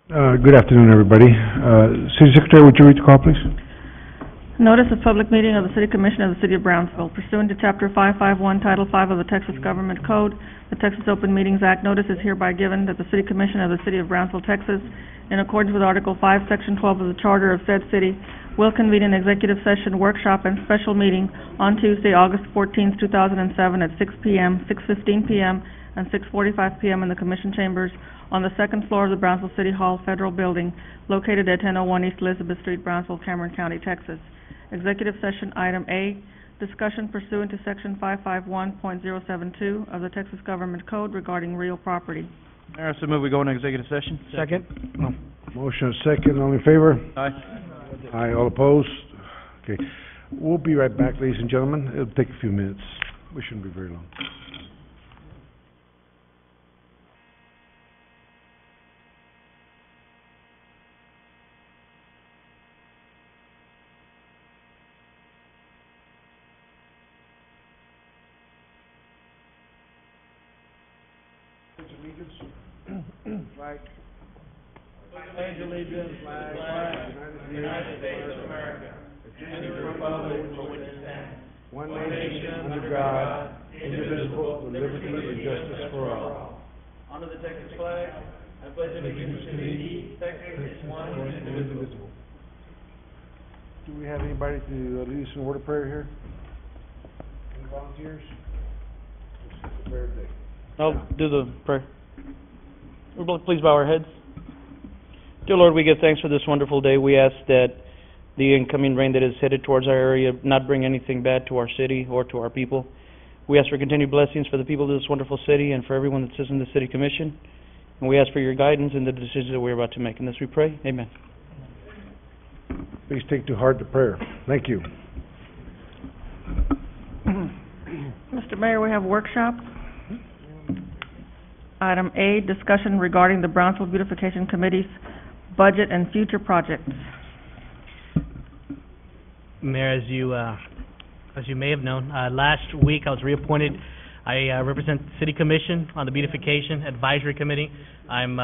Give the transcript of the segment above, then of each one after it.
Good afternoon, everybody. City Secretary, would you read the call, please? Notice of public meeting of the City Commission of the City of Brownsville. Pursuant to Chapter 551, Title 5 of the Texas Government Code, the Texas Open Meetings Act, notice is hereby given that the City Commission of the City of Brownsville, Texas, in accordance with Article 5, Section 12 of the Charter of said city, will convene an executive session, workshop, and special meeting on Tuesday, August 14th, 2007 at 6 p.m., 6:15 p.m., and 6:45 p.m. in the Commission Chambers on the second floor of the Brownsville City Hall Federal Building, located at 1001 East Elizabeth Street, Brownsville, Cameron County, Texas. Executive session item A, discussion pursuant to section 551.072 of the Texas Government Code regarding real property. Mayor, I move we go into executive session. Second. Motion is second. All in favor? Aye. Aye. All opposed? Okay. We'll be right back, ladies and gentlemen. It'll take a few minutes. We shouldn't be very long. Flag. Pledge allegiance, flag, United States of America, and the republic for which it stands, one nation under God, indivisible, with liberty and justice for all. Under the Texas flag, I pledge allegiance to thee, Texas, one and indivisible. Do we have anybody to lead us in a word of prayer here? Any volunteers? This is the prayer day. I'll do the prayer. Please bow our heads. Dear Lord, we give thanks for this wonderful day. We ask that the incoming rain that is headed towards our area not bring anything bad to our city or to our people. We ask for continued blessings for the people of this wonderful city and for everyone that sits in the City Commission. And we ask for your guidance in the decisions that we're about to make. In this we pray. Amen. Please take to heart the prayer. Thank you. Mr. Mayor, we have workshop. Item A, discussion regarding the Brownsville Beautification Committee's budget and future projects. Mayor, as you may have known, last week I was reappointed. I represent the City Commission on the Beautification Advisory Committee. I'm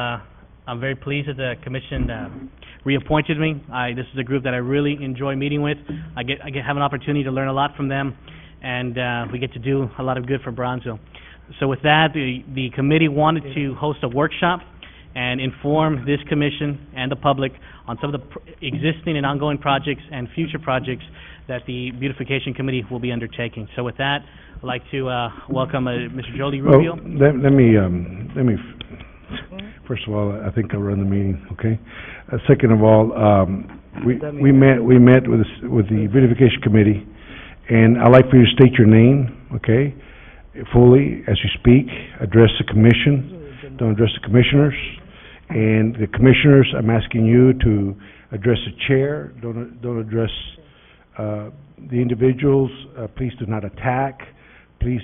very pleased that the Commission reappointed me. This is a group that I really enjoy meeting with. I have an opportunity to learn a lot from them, and we get to do a lot of good for Brownsville. So with that, the committee wanted to host a workshop and inform this commission and the public on some of the existing and ongoing projects and future projects that the Beautification Committee will be undertaking. So with that, I'd like to welcome Mr. Jolie Rubio. Let me. First of all, I think I'll run the meeting. Okay. Second of all, we met with the Beautification Committee, and I'd like for you to state your name. Okay. Fully as you speak, address the commission, don't address the commissioners. And the commissioners, I'm asking you to address the chair, don't address the individuals. Please do not attack. Please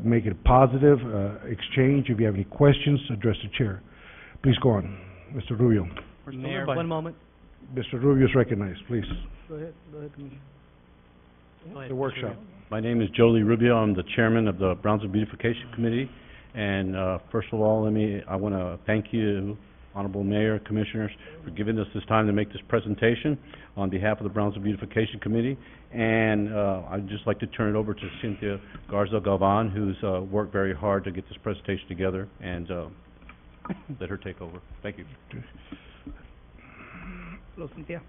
make it a positive exchange. If you have any questions, address the chair. Please go on. Mr. Rubio. Mayor, one moment. Mr. Rubio is recognized, please. Go ahead, Commissioner. The workshop. My name is Jolie Rubio. I'm the chairman of the Brownsville Beautification Committee. And first of all, I want to thank you, Honorable Mayor, Commissioners, for giving us this time to make this presentation on behalf of the Brownsville Beautification Committee. And I'd just like to turn it over to Cynthia Garza Galvan, who's worked very hard to get this presentation together, and let her take over. Thank you. Hello, Cynthia.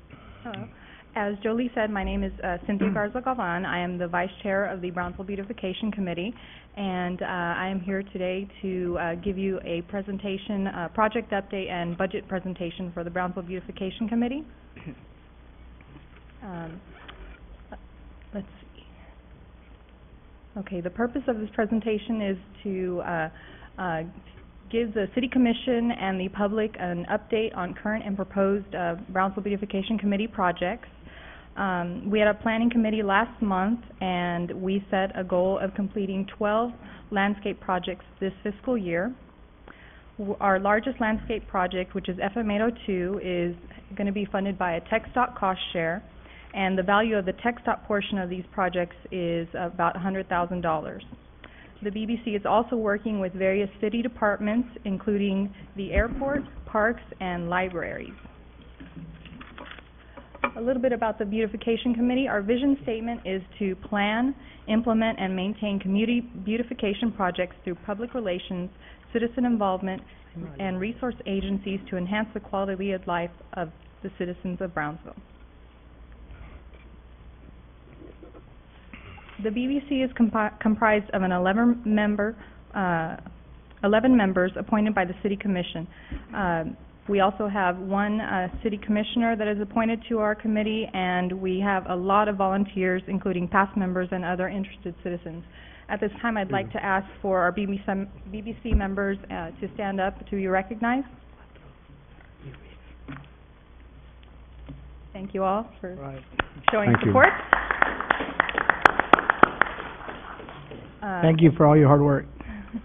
Hello. As Jolie said, my name is Cynthia Garza Galvan. I am the Vice Chair of the Brownsville Beautification Committee, and I am here today to give you a presentation, project update and budget presentation for the Brownsville Beautification Committee. Let's see. Okay, the purpose of this presentation is to give the City Commission and the public an update on current and proposed Brownsville Beautification Committee projects. We had a planning committee last month, and we set a goal of completing 12 landscape projects this fiscal year. Our largest landscape project, which is FM 802, is going to be funded by a TxDOT cost share, and the value of the TxDOT portion of these projects is about $100,000. The BBC is also working with various city departments, including the airport, parks, and libraries. A little bit about the Beautification Committee. Our vision statement is to plan, implement, and maintain community beautification projects through public relations, citizen involvement, and resource agencies to enhance the quality of life of the citizens of Brownsville. The BBC is comprised of 11 members appointed by the City Commission. We also have one city commissioner that is appointed to our committee, and we have a lot of volunteers, including past members and other interested citizens. At this time, I'd like to ask for our BBC members to stand up to be recognized. Thank you all for showing Thank you. support. Thank you for all your hard work.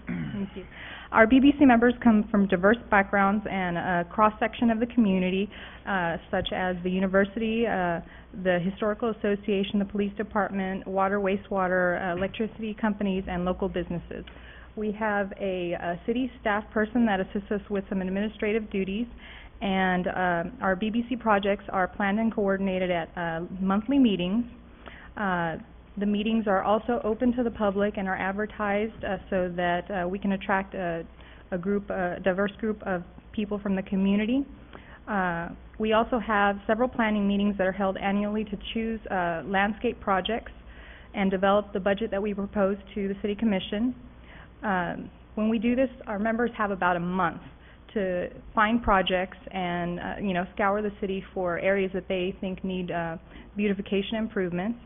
Thank you. Our BBC members come from diverse backgrounds and a cross-section of the community, such as the university, the Historical Association, the police department, water, wastewater, electricity companies, and local businesses. We have a city staff person that assists us with some administrative duties, and our BBC projects are planned and coordinated at monthly meetings. The meetings are also open to the public and are advertised so that we can attract a diverse group of people from the community. We also have several planning meetings that are held annually to choose landscape projects and develop the budget that we propose to the City Commission. When we do this, our members have about a month to find projects and scour the city for areas that they think need beautification improvements.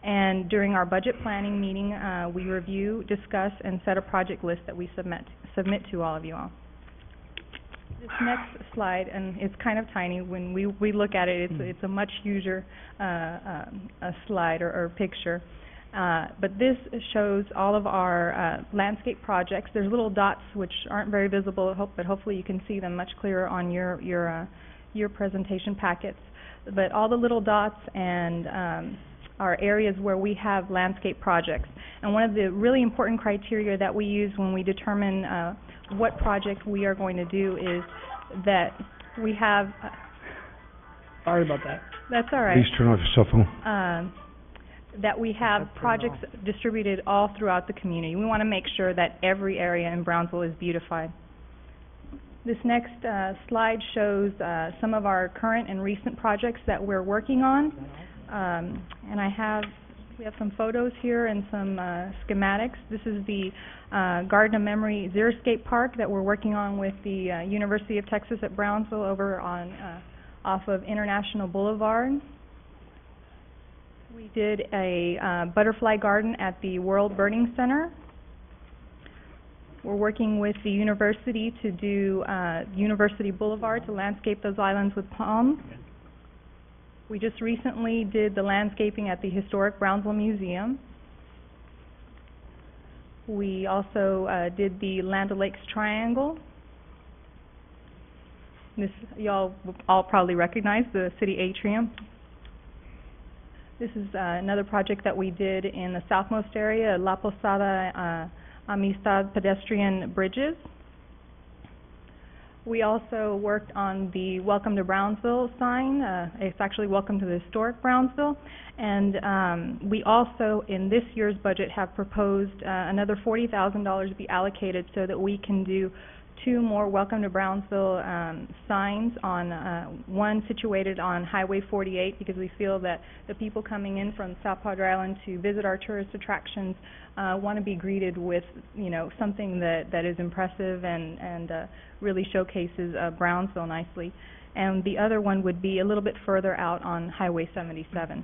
And during our budget planning meeting, we review, discuss, and set a project list that we submit to all of you all. This next slide, and it's kind of tiny. When we look at it, it's a much huger a slide or picture. But this shows all of our landscape projects. There's little dots which aren't very visible, but hopefully you can see them much clearer on your presentation packets. But all the little dots and are areas where we have landscape projects. And one of the really important criteria that we use when we determine what project we are going to do is that we have... Sorry about that. That's all right. Please turn off your cell phone. That we have projects distributed all throughout the community. We want to make sure that every area in Brownsville is beautified. This next slide shows some of our current and recent projects that we're working on. And we have some photos here and some schematics. This is the Garden of Memory Xeriscape Park that we're working on with the University of Texas at Brownsville over on off of International Boulevard. We did a butterfly garden at the World Birding Center. We're working with the university to do University Boulevard to landscape those islands with palms. We just recently did the landscaping at the historic Brownsville Museum. We also did the Land O'Lakes Triangle. This y'all all probably recognize, the city atrium. This is another project that we did in the southmost area, La Posada Amistad pedestrian bridges. We also worked on the Welcome to Brownsville sign. It's actually Welcome to the Historic Brownsville. And we also, in this year's budget, have proposed another $40,000 to be allocated so that we can do 2 more Welcome to Brownsville signs, on one situated on Highway 48, because we feel that the people coming in from South Padre Island to visit our tourist attractions want to be greeted with, something that is impressive and really showcases Brownsville nicely. And the other one would be a little bit further out on Highway 77.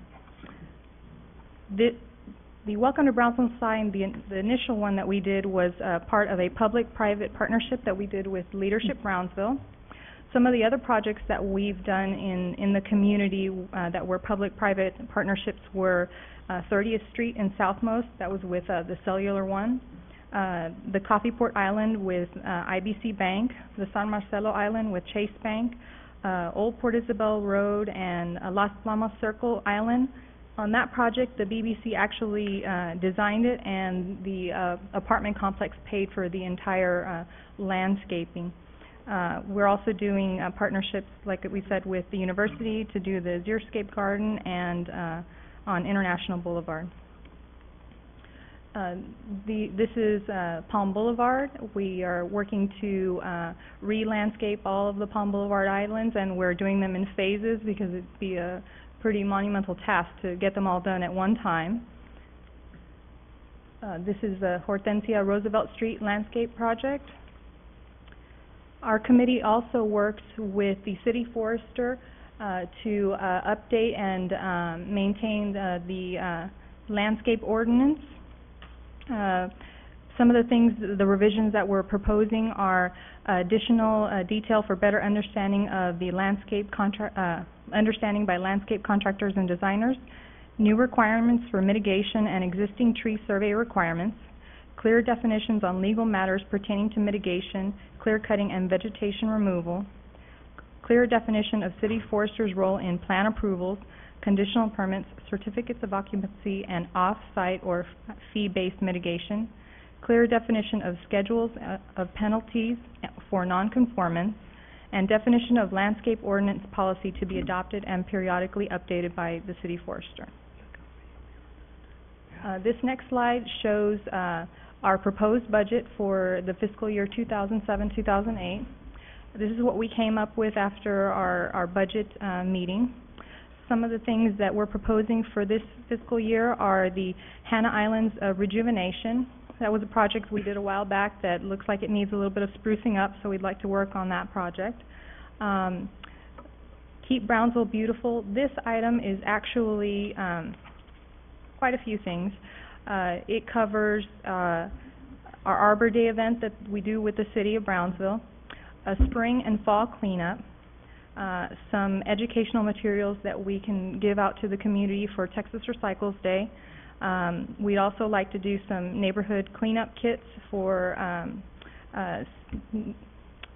The Welcome to Brownsville sign, the initial one that we did was part of a public-private partnership that we did with Leadership Brownsville. Some of the other projects that we've done in the community that were public-private partnerships were 30th Street in Southmost, that was with the Cellular One, the Coffeeport Island with IBC Bank, the San Marcelo Island with Chase Bank, Old Port Isabel Road and Las Palmas Circle Island, On that project, the BBC actually designed it, and the apartment complex paid for the entire landscaping. We're also doing partnerships, like we said, with the university to do the xeriscape garden and on International Boulevard. This is Palm Boulevard. We are working to re-landscape all of the Palm Boulevard islands, and we're doing them in phases because it'd be a pretty monumental task to get them all done at one time. This is the Hortensia Roosevelt Street landscape project. Our committee also works with the city forester to update and maintain the landscape ordinance. Some of the things, the revisions that we're proposing are additional detail for better understanding of the landscape understanding by landscape contractors and designers, new requirements for mitigation and existing tree survey requirements, clear definitions on legal matters pertaining to mitigation, clear cutting and vegetation removal, clear definition of city forester's role in plan approvals, conditional permits, certificates of occupancy, and off-site or fee-based mitigation, clear definition of schedules of penalties for nonconformance, and definition of landscape ordinance policy to be adopted and periodically updated by the city forester. This next slide shows our proposed budget for the fiscal year 2007-2008. This is what we came up with after our budget meeting. Some of the things that we're proposing for this fiscal year are the Hannah Islands rejuvenation. That was a project we did a while back that looks like it needs a little bit of sprucing up, so we'd like to work on that project. Keep Brownsville Beautiful. This item is actually quite a few things. It covers our Arbor Day event that we do with the city of Brownsville, a spring and fall cleanup, some educational materials that we can give out to the community for Texas Recycles Day. We'd also like to do some neighborhood cleanup kits for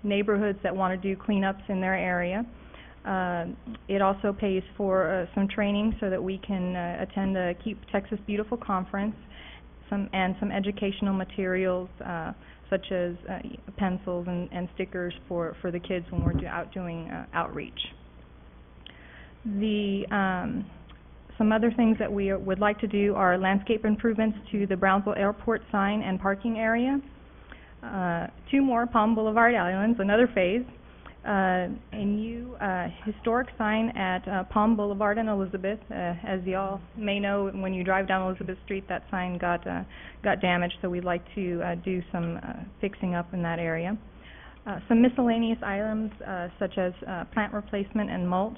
neighborhoods that want to do cleanups in their area. It also pays for some training so that we can attend the Keep Texas Beautiful conference, some educational materials such as pencils and stickers for the kids when we're out doing outreach. Some other things that we would like to do are landscape improvements to the Brownsville Airport sign and parking area. 2 more Palm Boulevard Islands, another phase. A new historic sign at Palm Boulevard and Elizabeth. As you all may know, when you drive down Elizabeth Street, that sign got damaged, so we'd like to do some fixing up in that area. Some miscellaneous items such as plant replacement and mulch.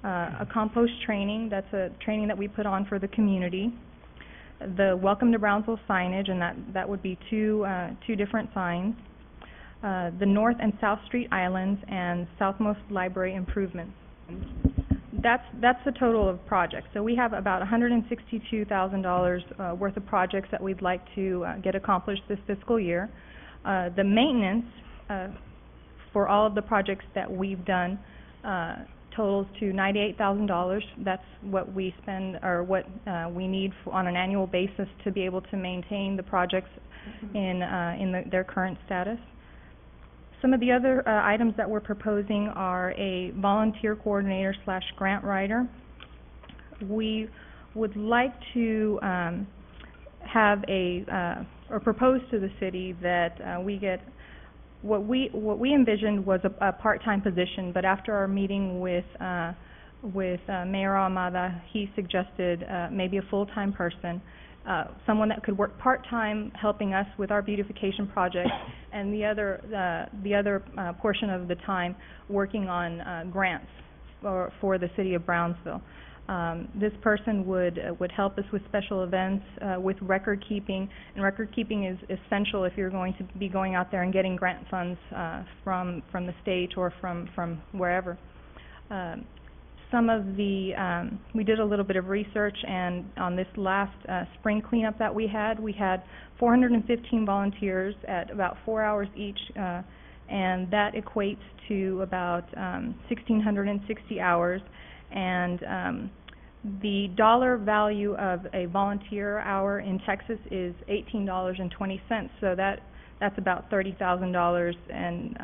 A compost training, that's a training that we put on for the community. The Welcome to Brownsville signage, and that would be two different signs. The North and South Street Islands and Southmost Library improvements. That's the total of projects. So we have about $162,000 worth of projects that we'd like to get accomplished this fiscal year. The maintenance for all of the projects that we've done totals to $98,000. That's what we spend, or what we need on an annual basis to be able to maintain the projects in their current status. Some of the other items that we're proposing are a volunteer coordinator / grant writer. We would like to have or propose to the city that we get what we envisioned was a part-time position, but after our meeting with Mayor Ahumada, he suggested maybe a full-time person, someone that could work part-time helping us with our beautification project, and the other portion of the time working on grants for the city of Brownsville. This person would help us with special events, with record keeping, and record keeping is essential if you're going to be going out there and getting grant funds from the state or from wherever. We did a little bit of research, and on this last spring cleanup that we had 415 volunteers at about 4 hours each, and that equates to about 1,660 hours, and The dollar value of a volunteer hour in Texas is $18.20, so that's about $30,000 and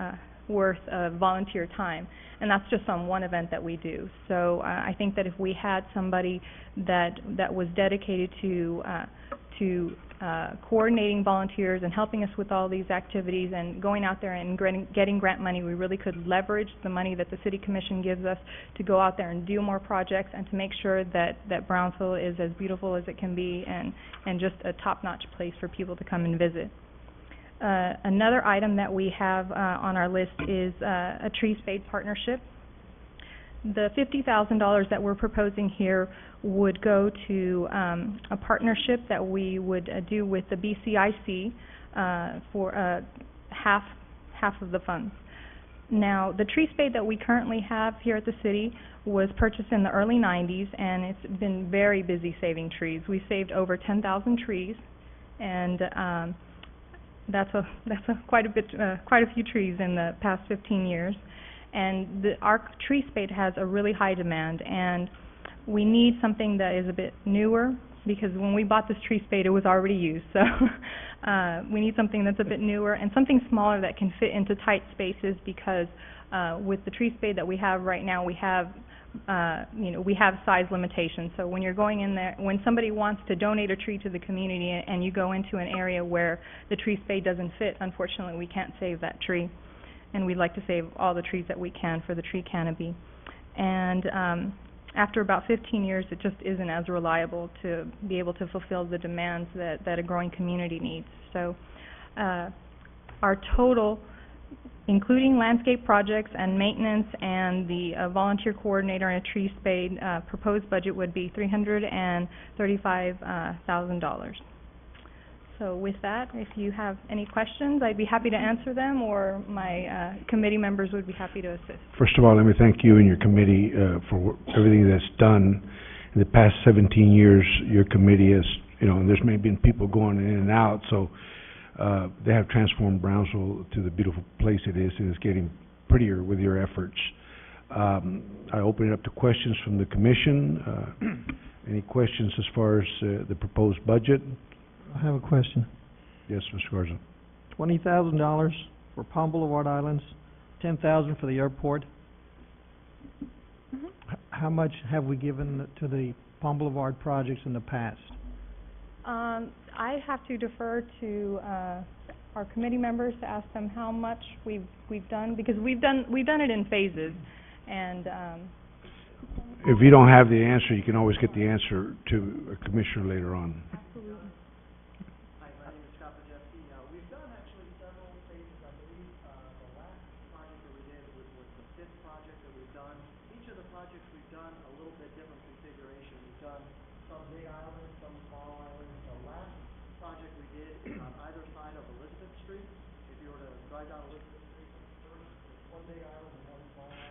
worth of volunteer time, and that's just on one event that we do. So I think that if we had somebody that was dedicated to coordinating volunteers and helping us with all these activities and going out there and getting grant money, we really could leverage the money that the City Commission gives us to go out there and do more projects and to make sure that Brownsville is as beautiful as it can be and just a top-notch place for people to come and visit. Another item that we have on our list is a tree spade partnership. The $50,000 that we're proposing here would go to a partnership that we would do with the BCIC for half of the funds. Now, the tree spade that we currently have here at the city was purchased in the early 90s, and it's been very busy saving trees. We saved over 10,000 trees, and that's quite a few trees in the past 15 years. And our tree spade has a really high demand, and we need something that is a bit newer, because when we bought this tree spade it was already used, so we need something that's a bit newer and something smaller that can fit into tight spaces, because with the tree spade that we have right now, we have we have size limitations. So when you're going in there, when somebody wants to donate a tree to the community and you go into an area where the tree spade doesn't fit, unfortunately we can't save that tree. And we'd like to save all the trees that we can for the tree canopy. And after about 15 years, it just isn't as reliable to be able to fulfill the demands that a growing community needs. So our total, including landscape projects and maintenance and the volunteer coordinator and a tree spade, proposed budget would be $335,000. So with that, if you have any questions, I'd be happy to answer them, or my committee members would be happy to assist. First of all, let me thank you and your committee for everything that's done. In the past 17 years, your committee has, and there's maybe been people going in and out, so they have transformed Brownsville to the beautiful place it is, and it's getting prettier with your efforts. I open it up to questions from the commission. Any questions as far as the proposed budget? I have a question. Yes, Mr. Garza. $20,000 for Palm Boulevard Islands, $10,000 for the airport. Mm-hmm. How much have we given to the Palm Boulevard projects in the past? I have to defer to our committee members to ask them how much we've done, because we've done it in phases, and if you don't have the answer, you can always get the answer to a commissioner later on.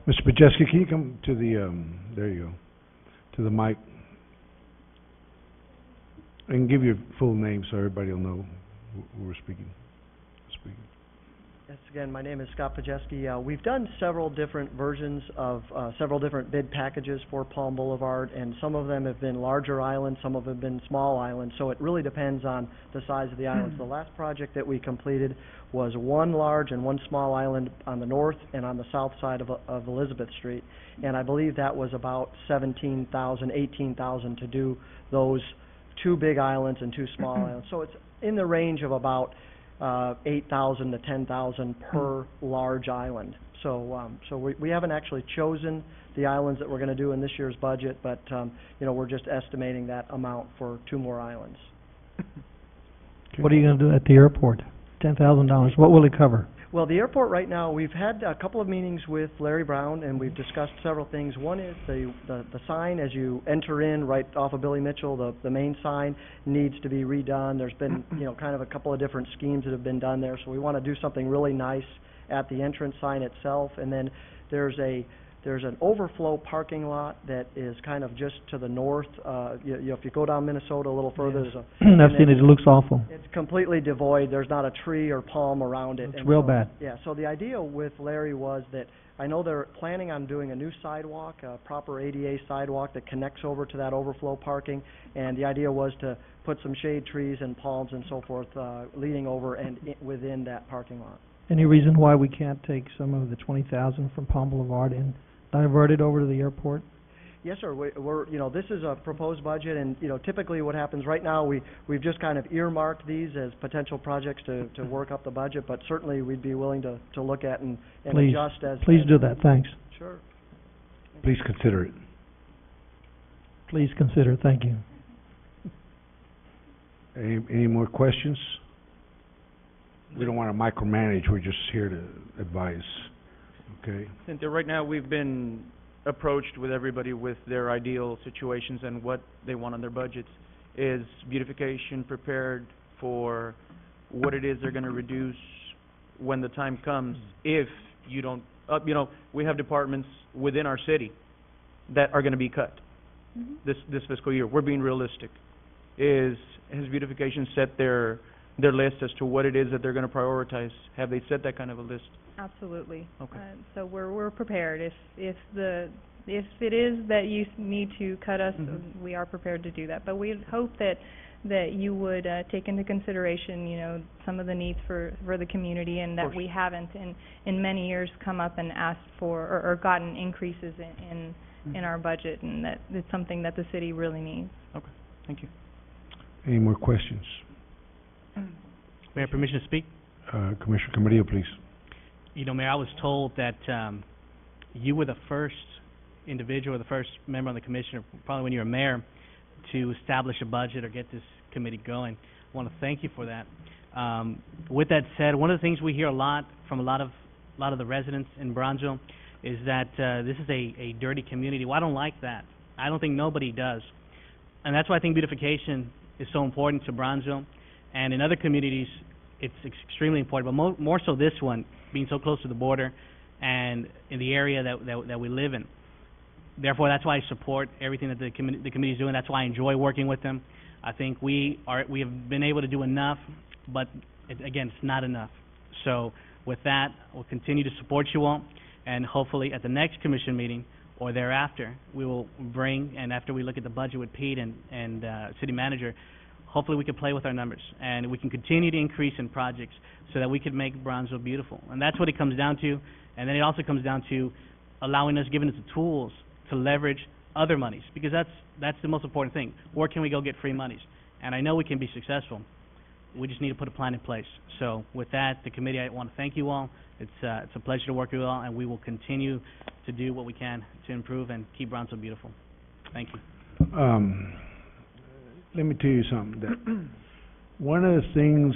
Mr. Pajeski, can you come to the, there you go, to the mic, and give your full name so everybody will know who we're speaking. Yes, again, my name is Scott Pajeski. We've done several different versions of several different bid packages for Palm Boulevard, and some of them have been larger islands, some of them have been small islands, so it really depends on the size of the islands. The last project that we completed was one large and one small island on the north and on the south side of Elizabeth Street, and I believe that was about $17,000, $18,000 to do those two big islands and two small islands. So it's in the range of about $8,000 to $10,000 per large island. So we haven't actually chosen the islands that we're going to do in this year's budget, but we're just estimating that amount for two more islands. What are you going to do at the airport? $10,000. What will it cover? Well, the airport right now, we've had a couple of meetings with Larry Brown, and we've discussed several things. One is the sign as you enter in right off of Billy Mitchell, the main sign needs to be redone. There's been, kind of a couple of different schemes that have been done there, so we want to do something really nice at the entrance sign itself. And then there's an overflow parking lot that is kind of just to the north. If you go down Minnesota a little further, Yes. I've seen it. It looks awful. It's completely devoid. There's not a tree or palm around it. It's real bad. Yeah, so the idea with Larry was that I know they're planning on doing a new sidewalk, a proper ADA sidewalk that connects over to that overflow parking, and the idea was to put some shade trees and palms and so forth, leading over and within that parking lot. Any reason why we can't take some of the 20,000 from Palm Boulevard and divert it over to the airport? Yes, sir. We're, this is a proposed budget, and, typically what happens right now, we've just kind of earmarked these as potential projects to work up the budget, but certainly we'd be willing to look at and Please, adjust as... please do that, thanks. Sure. Please consider it. Please consider, thank you. Any more questions? We don't want to micromanage, we're just here to advise, okay? Cynthia, right now, we've been approached with everybody with their ideal situations and what they want on their budgets. Is beautification prepared for what it is they're going to reduce when the time comes if you don't, we have departments within our city that are going to be cut this fiscal year. We're being realistic. Has beautification set their list as to what it is that they're going to prioritize? Have they set that kind of a list? Absolutely. Okay. So we're prepared. If it is that you need to cut us, we are prepared to do that. But we hope that you would take into consideration, some of the needs for the community, and that we haven't in many years come up and asked for or gotten increases in our budget, and that it's something that the city really needs. Okay. Thank you. Any more questions? Mayor, permission to speak? Commissioner Camarillo, please. Mayor, I was told that you were the first individual or the first member on the commission, probably when you were mayor, to establish a budget or get this committee going. I want to thank you for that. With that said, one of the things we hear a lot from a lot of the residents in Brownsville is that this is a dirty community. Well, I don't like that. I don't think nobody does. And that's why I think beautification is so important to Brownsville. And in other communities, it's extremely important, but more so this one, being so close to the border and in the area that we live in. Therefore, that's why I support everything that the committee is doing. That's why I enjoy working with them. I think we have been able to do enough, but again, it's not enough. So with that, we'll continue to support you all, and hopefully at the next commission meeting or thereafter, we will bring, and after we look at the budget with Pete and city manager, hopefully we can play with our numbers, and we can continue to increase in projects so that we can make Brownsville beautiful. And that's what it comes down to. And then it also comes down to giving us the tools to leverage other monies, because that's the most important thing. Where can we go get free monies? And I know we can be successful. We just need to put a plan in place. So with that, the committee, I want to thank you all. It's a pleasure to work with you all, and we will continue to do what we can to improve and keep Brownsville beautiful. Thank you. Let me tell you something. That one of the things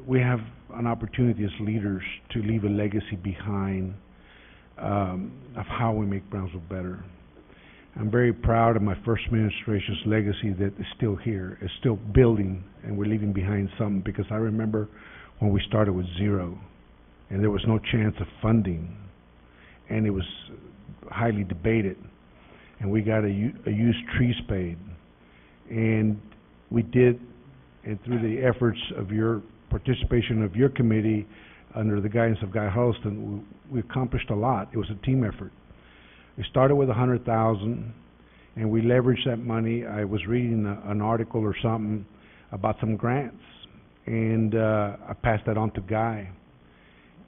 we have an opportunity as leaders to leave a legacy behind of how we make Brownsville better. I'm very proud of my first administration's legacy that is still here, is still building, and we're leaving behind something, because I remember when we started with zero, and there was no chance of funding, and it was highly debated, and we got a used tree spade, and we did, and through the efforts of your participation of your committee under the guidance of Guy Huddleston, we accomplished a lot. It was a team effort. We started with $100,000, and we leveraged that money. I was reading an article or something about some grants, and I passed that on to Guy,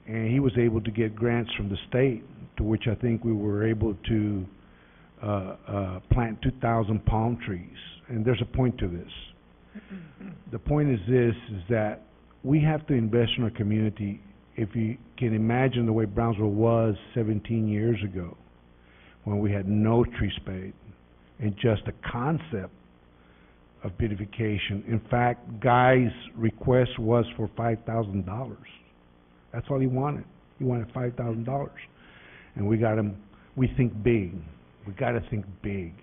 and he was able to get grants from the state, to which I think we were able to plant 2,000 palm trees. And there's a point to this. The point is this, is that we have to invest in our community. If you can imagine the way Brownsville was 17 years ago, when we had no tree spade and just a concept of beautification. In fact, Guy's request was for $5,000. That's all he wanted. He wanted $5,000. And we got him, we think big. We got to think big,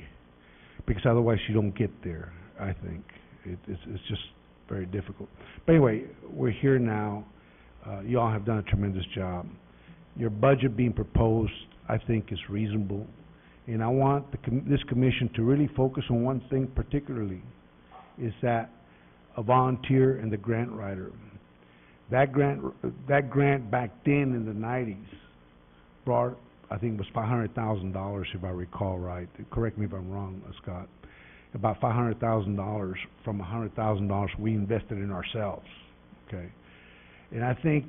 because otherwise you don't get there, I think. It's just very difficult. But anyway, we're here now. You all have done a tremendous job. Your budget being proposed, I think, is reasonable. And I want this commission to really focus on one thing particularly, is that a volunteer and the grant writer. That grant back then in the 90s brought I think it was $500,000 if I recall right. Correct me if I'm wrong, Scott. About $500,000 from $100,000 we invested in ourselves, okay? And I think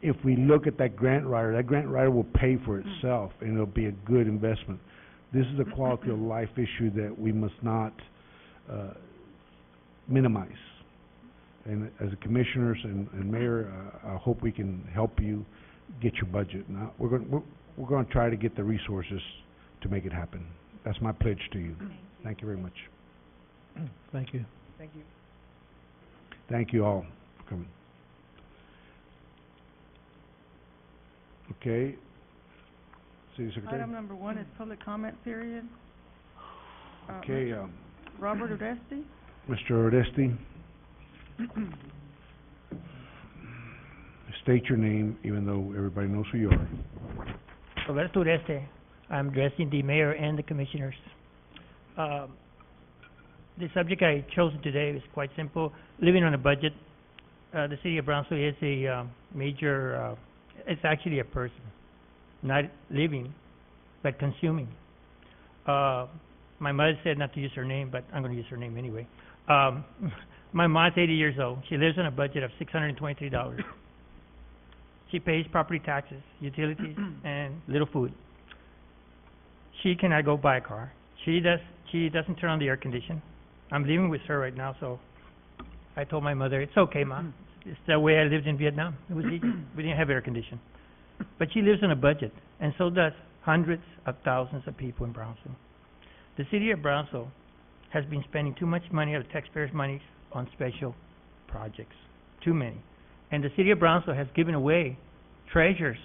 if we look at that grant writer will pay for itself, and it'll be a good investment. This is a quality of life issue that we must not minimize. And as commissioners and mayor, I hope we can help you get your budget. Now, we're going to try to get the resources to make it happen. That's my pledge to you. Thank you very much. Thank you. Thank you. Thank you all for coming. Okay. City Secretary? Item number 1 is public comment period. Okay, Robert Oresti? Mr. Oresti, state your name, even though everybody knows who you are. Roberto Oreste. I'm addressing the mayor and the commissioners. The subject I chosen today is quite simple. Living on a budget. The city of Brownsville is a major, it's actually a person, not living, but consuming. My mother said not to use her name, but I'm going to use her name anyway. My mom's 80 years old. She lives on a budget of $623. She pays property taxes, utilities, and little food. She cannot go buy a car. She doesn't turn on the air condition. I'm living with her right now, so I told my mother, it's okay, Mom. It's the way I lived in Vietnam. It was easy. We didn't have air condition. But she lives on a budget, and so does hundreds of thousands of people in Brownsville. The city of Brownsville has been spending too much money of taxpayers' money on special projects. Too many. And the city of Brownsville has given away treasures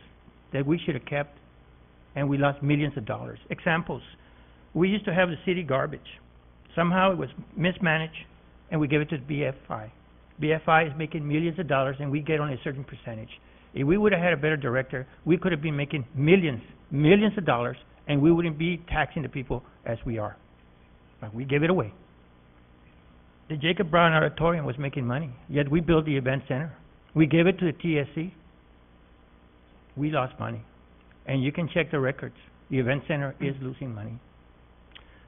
that we should have kept, and we lost millions of dollars. Examples. We used to have the city garbage. Somehow it was mismanaged, and we gave it to BFI. BFI is making millions of dollars, and we get only a certain percentage. If we would have had a better director, we could have been making millions of dollars, and we wouldn't be taxing the people as we are. But we gave it away. The Jacob Brown Auditorium was making money, yet we built the event center. We gave it to the TSC. We lost money. And you can check the records. The event center is losing money.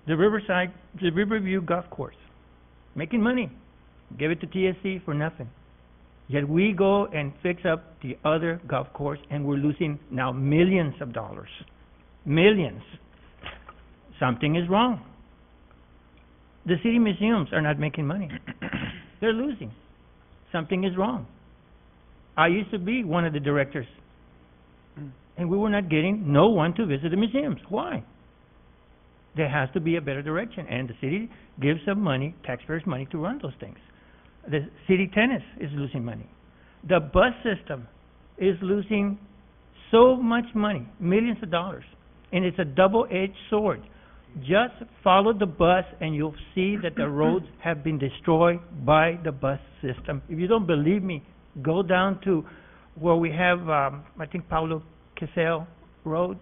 The Riverview Golf Course, making money. Give it to TSC for nothing. Yet we go and fix up the other golf course, and we're losing now millions of dollars. Millions. Something is wrong. The city museums are not making money. They're losing. Something is wrong. I used to be one of the directors, and we were not getting no one to visit the museums. Why? There has to be a better direction, and the city gives them money, taxpayers' money, to run those things. The city tennis is losing money. The bus system is losing so much money, millions of dollars, and it's a double-edged sword. Just follow the bus, and you'll see that the roads have been destroyed by the bus system. If you don't believe me, go down to where we have, I think, Paulo Quesel Road.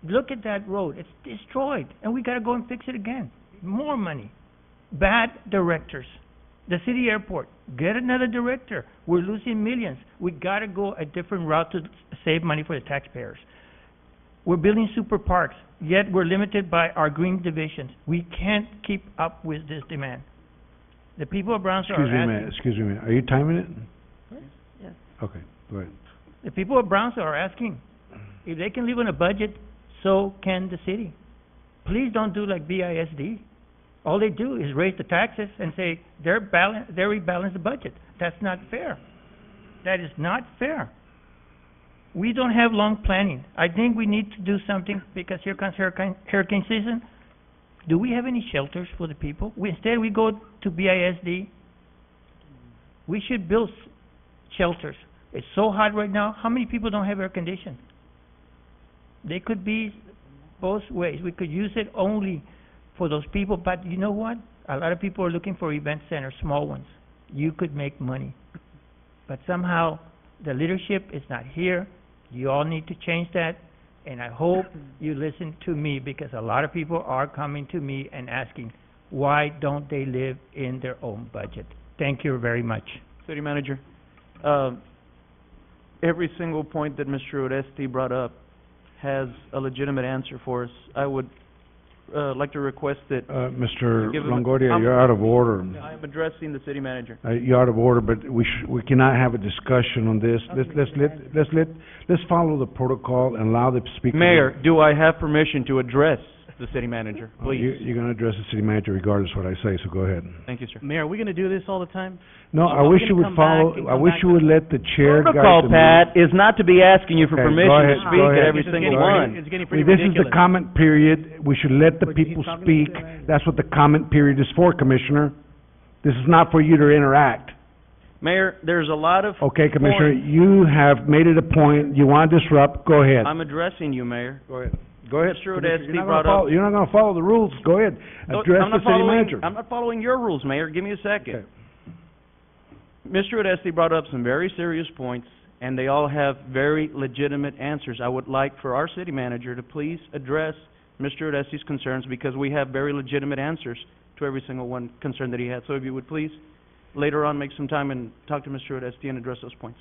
Look at that road. It's destroyed, and we got to go and fix it again. More money. Bad directors. The city airport, get another director. We're losing millions. We got to go a different route to save money for the taxpayers. We're building super parks, yet we're limited by our green divisions. We can't keep up with this demand. The people of Brownsville are asking... Excuse me a minute. Are you timing it? Yes. Okay, go ahead. The people of Brownsville are asking if they can live on a budget, so can the city. Please don't do like BISD. All they do is raise the taxes and say they rebalance the budget. That's not fair. That is not fair. We don't have long planning. I think we need to do something because here comes hurricane season. Do we have any shelters for the people? Instead, we go to BISD. We should build shelters. It's so hot right now. How many people don't have air conditioning? They could be both ways. We could use it only for those people, but you know what? A lot of people are looking for event centers, small ones. You could make money. But somehow the leadership is not here. You all need to change that, and I hope you listen to me because a lot of people are coming to me and asking, why don't they live in their own budget? Thank you very much. City Manager, every single point that Mr. Oresti brought up has a legitimate answer for us, I would, like to request that, Mr. Give him- Longoria, you're out of order. I am addressing the city manager. You're out of order, but we cannot have a discussion on this. Let's follow the protocol and allow the speaker. Mayor, do I have permission to address the city manager, please? You're gonna address the city manager regardless of what I say, so go ahead. Thank you, sir. Mayor, are we gonna do this all the time? No, I Are we wish gonna you would come back follow, and I come wish back you to- would let the chair guide Protocol, the Pat, is not to be asking you for Okay, go permission ahead, to go speak at ahead. every It's single getting one. It's getting pretty This is ridiculous. the comment period. We should let the people speak. That's what the comment period is for, Commissioner. This is not for you to interact. Mayor, there's a lot of Okay, Commissioner, points. you have made it a point. You want to disrupt, go ahead. I'm addressing you, Mayor. Go ahead. Go ahead. Mr. Commissioner. Odetsky You're not brought gonna up- follow- You're not gonna follow the rules. Go ahead. No, Address I'm the not city following- manager. I'm not following your rules, Mayor. Give me a second. Okay. Mr. Odetsky brought up some very serious points, and they all have very legitimate answers. I would like for our city manager to please address Mr. Odetsky's concerns, because we have very legitimate answers to every single one concern that he had. So if you would please, later on, make some time and talk to Mr. Odetsky and address those points.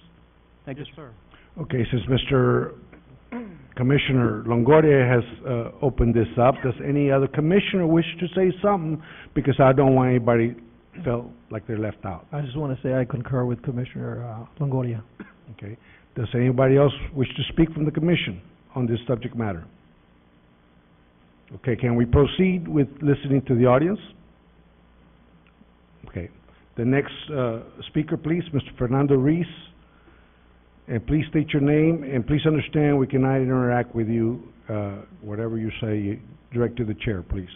Thank you, sir. Okay, since Mr. Commissioner Longoria has opened this up, does any other commissioner wish to say something? Because I don't want anybody felt like they're left out, I just wanna say I concur with Commissioner, Longoria. okay? Does anybody else wish to speak from the commission on this subject matter? Okay, can we proceed with listening to the audience? Okay. The next speaker, please, Mr. Fernando Reese. And please state your name, and please understand we cannot interact with you. Whatever you say, direct to the chair, please.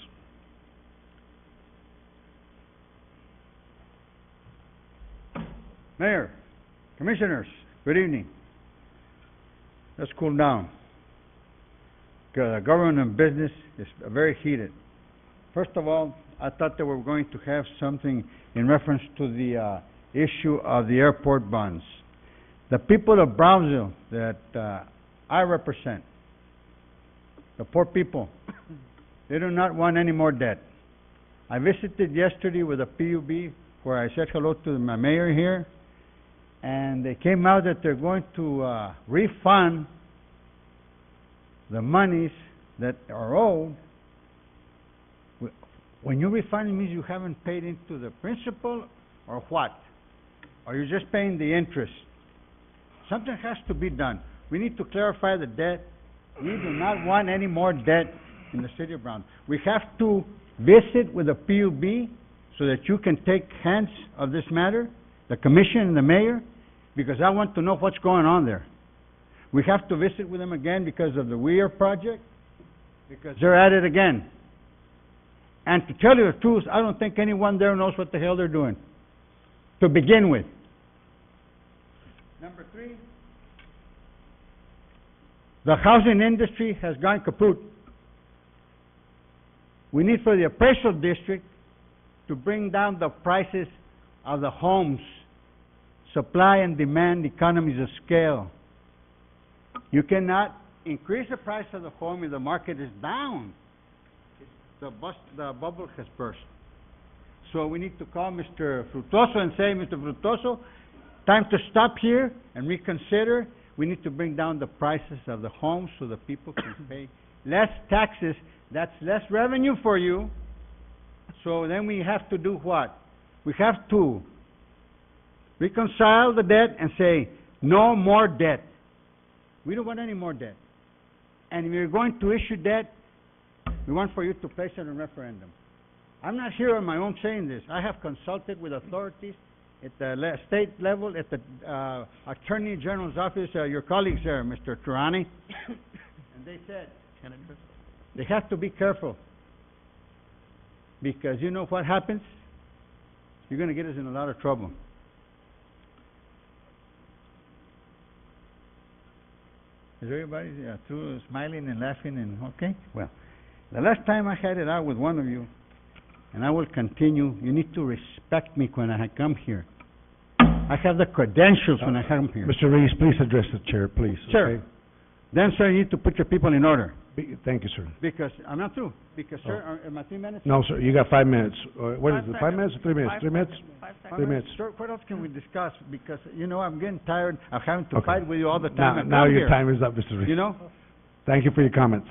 Mayor, Commissioners, good evening. Let's cool down. Government and business is very heated. First of all, I thought that we were going to have something in reference to the issue of the airport bonds. The people of Brownsville that I represent, the poor people, they do not want any more debt. I visited yesterday with a PUB where I said hello to my mayor here, and they came out that they're going to refund the monies that are owed. When you refund, it means you haven't paid into the principal, or what? Or you're just paying the interest? Something has to be done. We need to clarify the debt. We do not want any more debt in the city of Brown. We have to visit with the PUB so that you can take hands of this matter, the commission and the mayor, because I want to know what's going on there. We have to visit with them again because of the Weir project, because they're at it again. And to tell you the truth, I don't think anyone there knows what the hell they're doing, to begin with. Number three, the housing industry has gone kaput. We need for the appraisal district to bring down the prices of the homes, supply and demand economies of scale. You cannot increase the price of the home if the market is down. The bubble has burst. So we need to call Mr. Frutoso and say, Mr. Frutoso, time to stop here and reconsider. We need to bring down the prices of the homes so the people can pay less taxes. That's less revenue for you. So then we have to do what? We have to reconcile the debt and say, no more debt. We don't want any more debt. And if you're going to issue debt, we want for you to place it in referendum. I'm not here on my own saying this. I have consulted with authorities at the state level, at the Attorney General's office, your colleagues there, Mr. Turani, and they said they have to be careful, because you know what happens? You're going to get us in a lot of trouble. Is everybody through smiling and laughing and okay? Well, the last time I had it out with one of you, and I will continue, you need to respect me when I come here. I have the credentials when I come here. Mr. Reese, please address the chair, please, Sir. okay? Then, sir, you need to put your people in order. Thank you, sir. Because, I'm not through, because, sir, am I 3 minutes? No, sir, you got 5 minutes. What is it, 5 seconds. minutes or 3 minutes? 3 minutes? 5 seconds. 3 minutes. Sir, what else can we discuss? Because, you know, I'm getting tired of having to Okay. fight with you all the time. Now I come your here, time is up, Mr. Reese. you know? Thank you for your comments.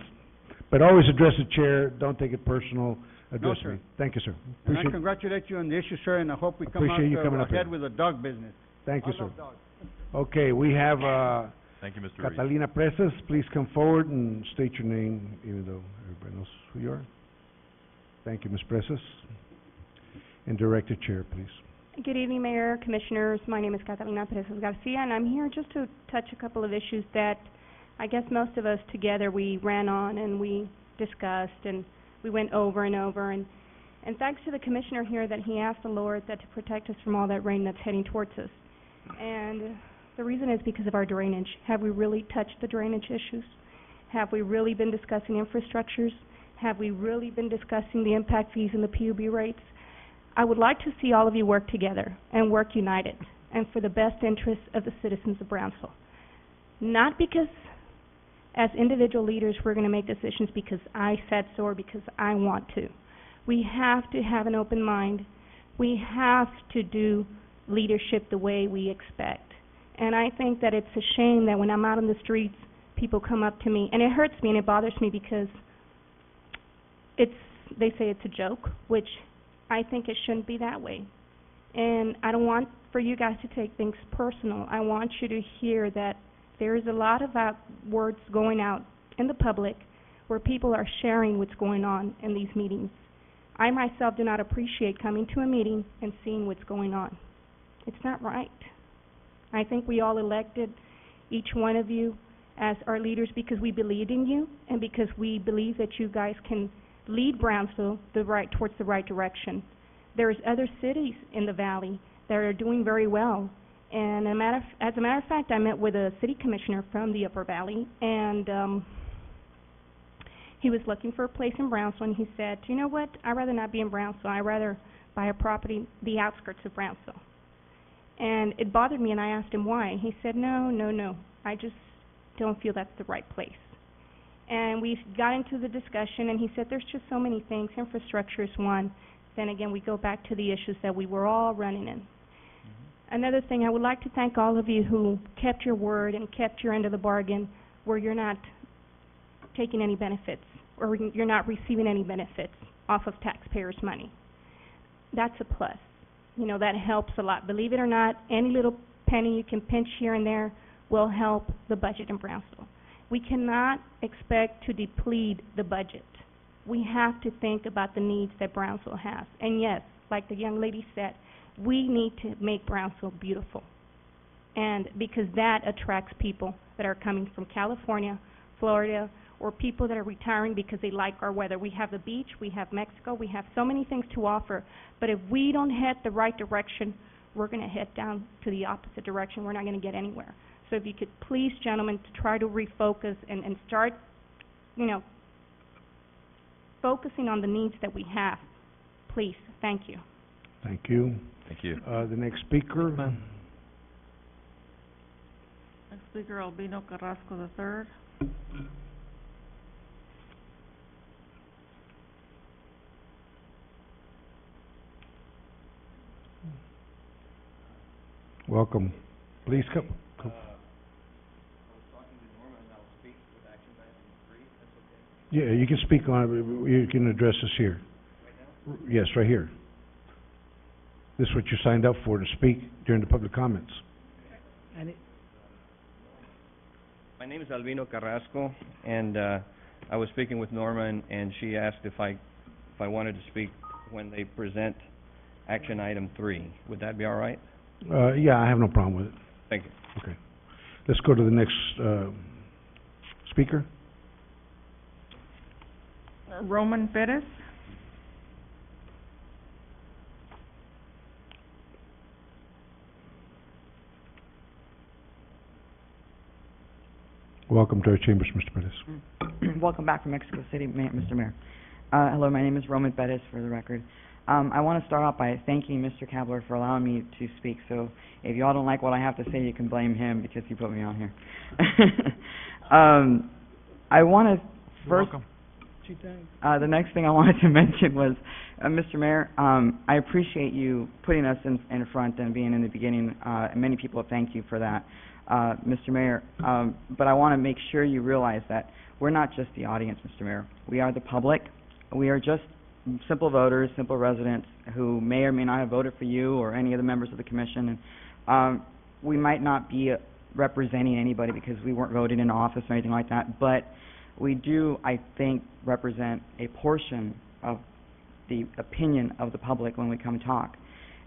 But always address the chair, don't take it personal, address sir. me. Thank you, sir. And I Appreciate, congratulate you on the issue, sir, and I hope we come out Appreciate you coming up ahead here. with the dog business. thank you, I sir. love dogs. Okay, we have, Thank you, Mr. Reed. Catalina Presas, please come forward and state your name, even though everybody knows who you are. Thank you, Ms. Presas. And Director Chair, please. Good evening, Mayor, Commissioners. My name is Catalina Perez Garcia, and I'm here just to touch a couple of issues that I guess most of us together we ran on and we discussed and we went over and over. And thanks to the Commissioner here that he asked the Lord that to protect us from all that rain that's heading towards us. And the reason is because of our drainage. Have we really touched the drainage issues? Have we really been discussing infrastructures? Have we really been discussing the impact fees and the PUB rates? I would like to see all of you work together and work united and for the best interests of the citizens of Brownsville. Not because as individual leaders we're going to make decisions because I said so or because I want to. We have to have an open mind. We have to do leadership the way we expect. And I think that it's a shame that when I'm out on the streets, people come up to me, and it hurts me and it bothers me because they say it's a joke, which I think it shouldn't be that way. And I don't want for you guys to take things personal. I want you to hear that there is a lot of words going out in the public where people are sharing what's going on in these meetings. I myself do not appreciate coming to a meeting and seeing what's going on. It's not right. I think we all elected each one of you as our leaders because we believed in you and because we believe that you guys can lead Brownsville towards the right direction. There's other cities in the valley that are doing very well. And as a matter of fact, I met with a city commissioner from the Upper Valley, and he was looking for a place in Brownsville, and he said, you know what, I'd rather not be in Brownsville. I'd rather buy a property the outskirts of Brownsville. And it bothered me, and I asked him why. He said, no, I just don't feel that's the right place. And we got into the discussion, and he said there's just so many things. Infrastructure is one. Then again, we go back to the issues that we were all running in. Another thing, I would like to thank all of you who kept your word and kept your end of the bargain where you're not taking any benefits or you're not receiving any benefits off of taxpayers' money. That's a plus. You know, that helps a lot. Believe it or not, any little penny you can pinch here and there will help the budget in Brownsville. We cannot expect to deplete the budget. We have to think about the needs that Brownsville has. And yes, like the young lady said, we need to make Brownsville beautiful. And because that attracts people that are coming from California, Florida, or people that are retiring because they like our weather. We have the beach, we have Mexico, we have so many things to offer. But if we don't head the right direction, we're going to head down to the opposite direction. We're not going to get anywhere. So if you could please, gentlemen, to try to refocus and start, you know, focusing on the needs that we have. Please. Thank you. Thank you. Thank you. The next speaker. Next speaker, Albino Carrasco III. Welcome. Please come. Yeah, you can speak on it. You can address us here. Right now? Yes, right here. This is what you signed up for, to speak during the public comments. My name is Albino Carrasco, and I was speaking with Norma, and she asked if I wanted to speak when they present action item 3. Would that be all right? Yeah, I have no problem with it. Thank you. Okay. Let's go to the next speaker. Roman Perez. Welcome to our chambers, Mr. Perez. Welcome back from Mexico City, Mr. Mayor. Hello, my name is Roman Perez, for the record. I want to start off by thanking Mr. Kabler for allowing me to speak. So if you all don't like what I have to say, you can blame him because he put me on here. I want to first... you think? The next thing I wanted to mention was, Mr. Mayor, I appreciate you putting us in front and being in the beginning. Many people thank you for that, Mr. Mayor. But I want to make sure you realize that we're not just the audience, Mr. Mayor. We are the public. We are just simple voters, simple residents who may or may not have voted for you or any of the members of the commission. And we might not be representing anybody because we weren't voted into office or anything like that, but we do, I think, represent a portion of the opinion of the public when we come talk.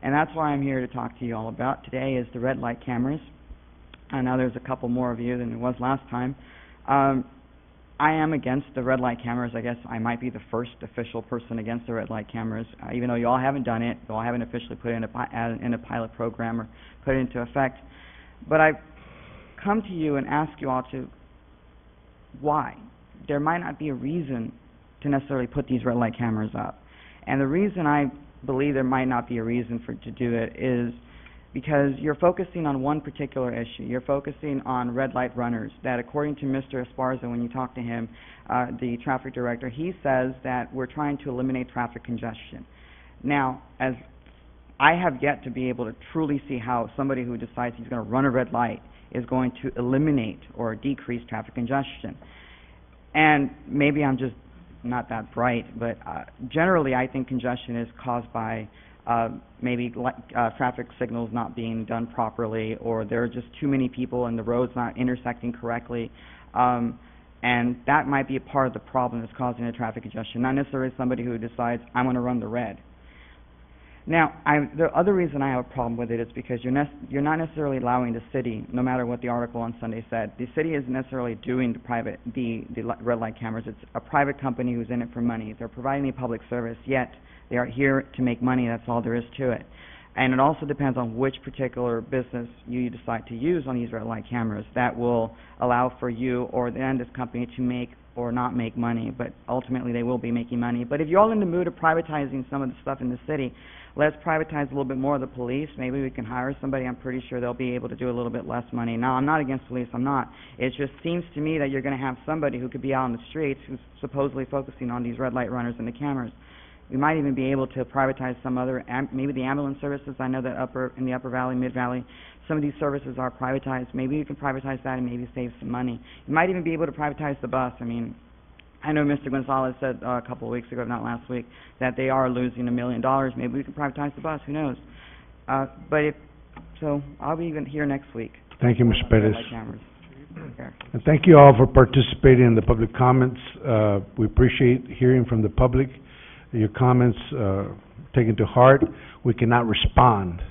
And that's why I'm here to talk to you all about. Today is the red light cameras. I know there's a couple more of you than there was last time. I am against the red light cameras. I guess I might be the first official person against the red light cameras, even though you all haven't done it. You all haven't officially put it in a pilot program or put it into effect. But I've come to you and ask you all to, why? There might not be a reason to necessarily put these red light cameras up. And the reason I believe there might not be a reason to do it is because you're focusing on one particular issue. You're focusing on red light runners, that according to Mr. Esparza, when you talk to him, the traffic director, he says that we're trying to eliminate traffic congestion. Now, as I have yet to be able to truly see how somebody who decides he's going to run a red light is going to eliminate or decrease traffic congestion. And maybe I'm just not that bright, but generally I think congestion is caused by maybe traffic signals not being done properly, or there are just too many people and the road's not intersecting correctly. And that might be a part of the problem that's causing the traffic congestion, not necessarily somebody who decides, I'm going to run the red. Now, the other reason I have a problem with it is because you're not necessarily allowing the city, no matter what the article on Sunday said, the city isn't necessarily doing the red light cameras. It's a private company who's in it for money. They're providing a public service, yet they are here to make money. That's all there is to it. And it also depends on which particular business you decide to use on these red light cameras. That will allow for you or then this company to make or not make money, but ultimately they will be making money. But if you're all in the mood of privatizing some of the stuff in the city, let's privatize a little bit more of the police. Maybe we can hire somebody. I'm pretty sure they'll be able to do a little bit less money. Now, I'm not against police. I'm not. It just seems to me that you're going to have somebody who could be out on the streets who's supposedly focusing on these red light runners and the cameras. We might even be able to privatize some other, maybe the ambulance services. I know that in the Upper Valley, Mid Valley, some of these services are privatized. Maybe you can privatize that and maybe save some money. You might even be able to privatize the bus. I mean, I know Mr. Gonzalez said a couple of weeks ago, not last week, that they are losing $1 million. Maybe we can privatize the bus. Who knows? So I'll be even here next week. Thank you, Mr. Perez. Okay. And thank you all for participating in the public comments. We appreciate hearing from the public. Your comments taken to heart. We cannot respond.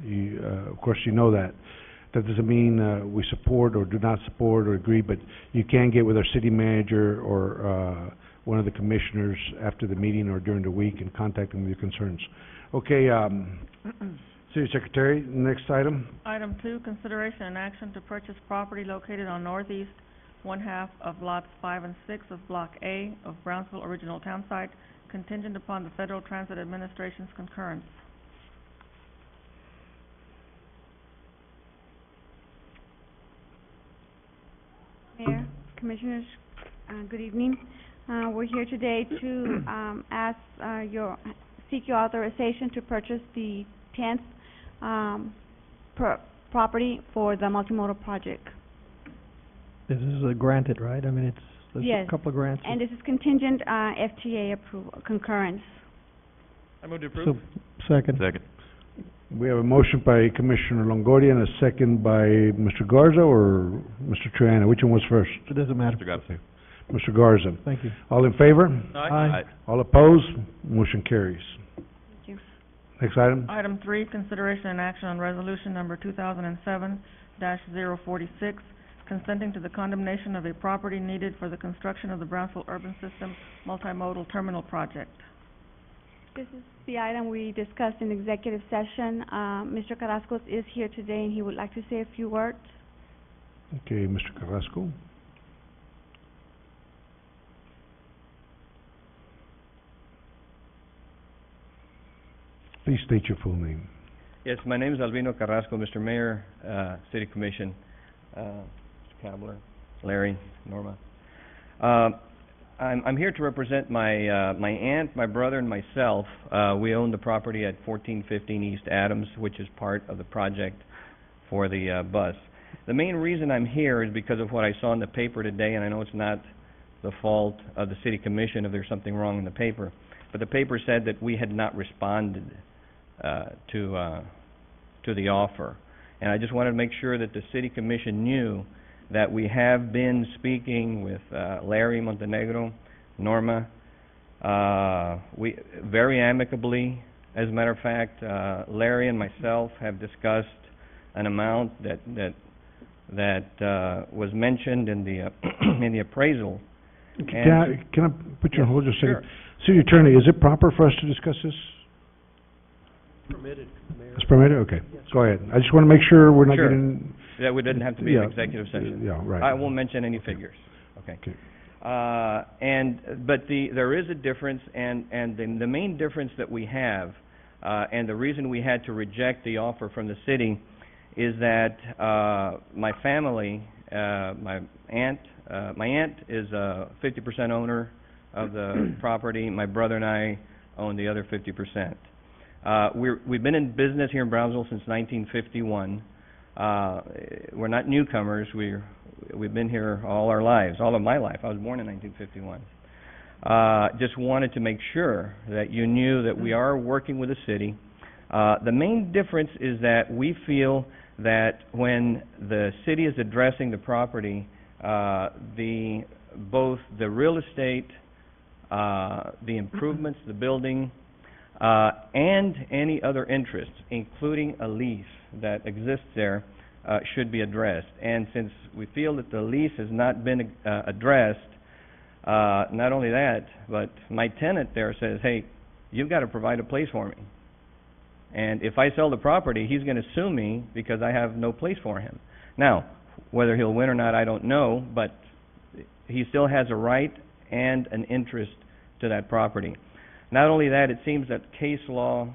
Of course, you know that. That doesn't mean we support or do not support or agree, but you can get with our city manager or one of the commissioners after the meeting or during the week and contact them with your concerns. Okay, City Secretary, next item. Item 2, consideration and action to purchase property located on northeast one-half of lots 5 and 6 of Block A of Brownsville Original Town Site, contingent upon the Federal Transit Administration's concurrence. Mayor, Commissioners, good evening. We're here today to seek your authorization to purchase the 10th property for the multimodal project. This is granted, right? I mean, there's Yes. a couple of grants. And this is contingent FTA approval, concurrence. I move to approve. Second. We have a motion by Commissioner Longoria and a second by Mr. Garza or Mr. Triana. Which one was first? It doesn't matter. Mr. Garza. Thank you. All in favor? Aye. All opposed? Motion carries. Thank you. Next item. Item 3, consideration and action on resolution number 2007-046, consenting to the condemnation of a property needed for the construction of the Brownsville Urban System Multimodal Terminal Project. This is the item we discussed in executive session. Mr. Carrasco is here today and he would like to say a few words. Okay, Mr. Carrasco. Please state your full name. Yes, my name is Albino Carrasco, Mr. Mayor, City Commission, Mr. Kabler, Larry, Norma. I'm here to represent my aunt, my brother, and myself. We own the property at 1415 East Adams, which is part of the project for the bus. The main reason I'm here is because of what I saw in the paper today, and I know it's not the fault of the City Commission if there's something wrong in the paper, but the paper said that we had not responded to the offer. And I just wanted to make sure that the City Commission knew that we have been speaking with Larry Montenegro, Norma, we very amicably. As a matter of fact, Larry and myself have discussed an amount that was mentioned in the in the appraisal. Can I put you on hold just a second? Sure. City Attorney, is it proper for us to discuss this? Permitted, Mayor. It's permitted? Okay. Go ahead. I just want to make sure we're not Sure. getting... That we didn't have to be an executive session. Yeah, right. I won't mention any figures. Okay. There is a difference, and the main difference that we have, and the reason we had to reject the offer from the city, is that my family, my aunt is a 50% owner of the property. My brother and I own the other 50%. We've been in business here in Brownsville since 1951. We're not newcomers. We've been here all our lives, all of my life. I was born in 1951. Just wanted to make sure that you knew that we are working with the city. The main difference is that we feel that when the city is addressing the property, both the real estate, the improvements, the building, and any other interests, including a lease that exists there, should be addressed. And since we feel that the lease has not been addressed, not only that, but my tenant there says, hey, you've got to provide a place for me. And if I sell the property, he's going to sue me because I have no place for him. Now, whether he'll win or not, I don't know, but he still has a right and an interest to that property. Not only that, it seems that case law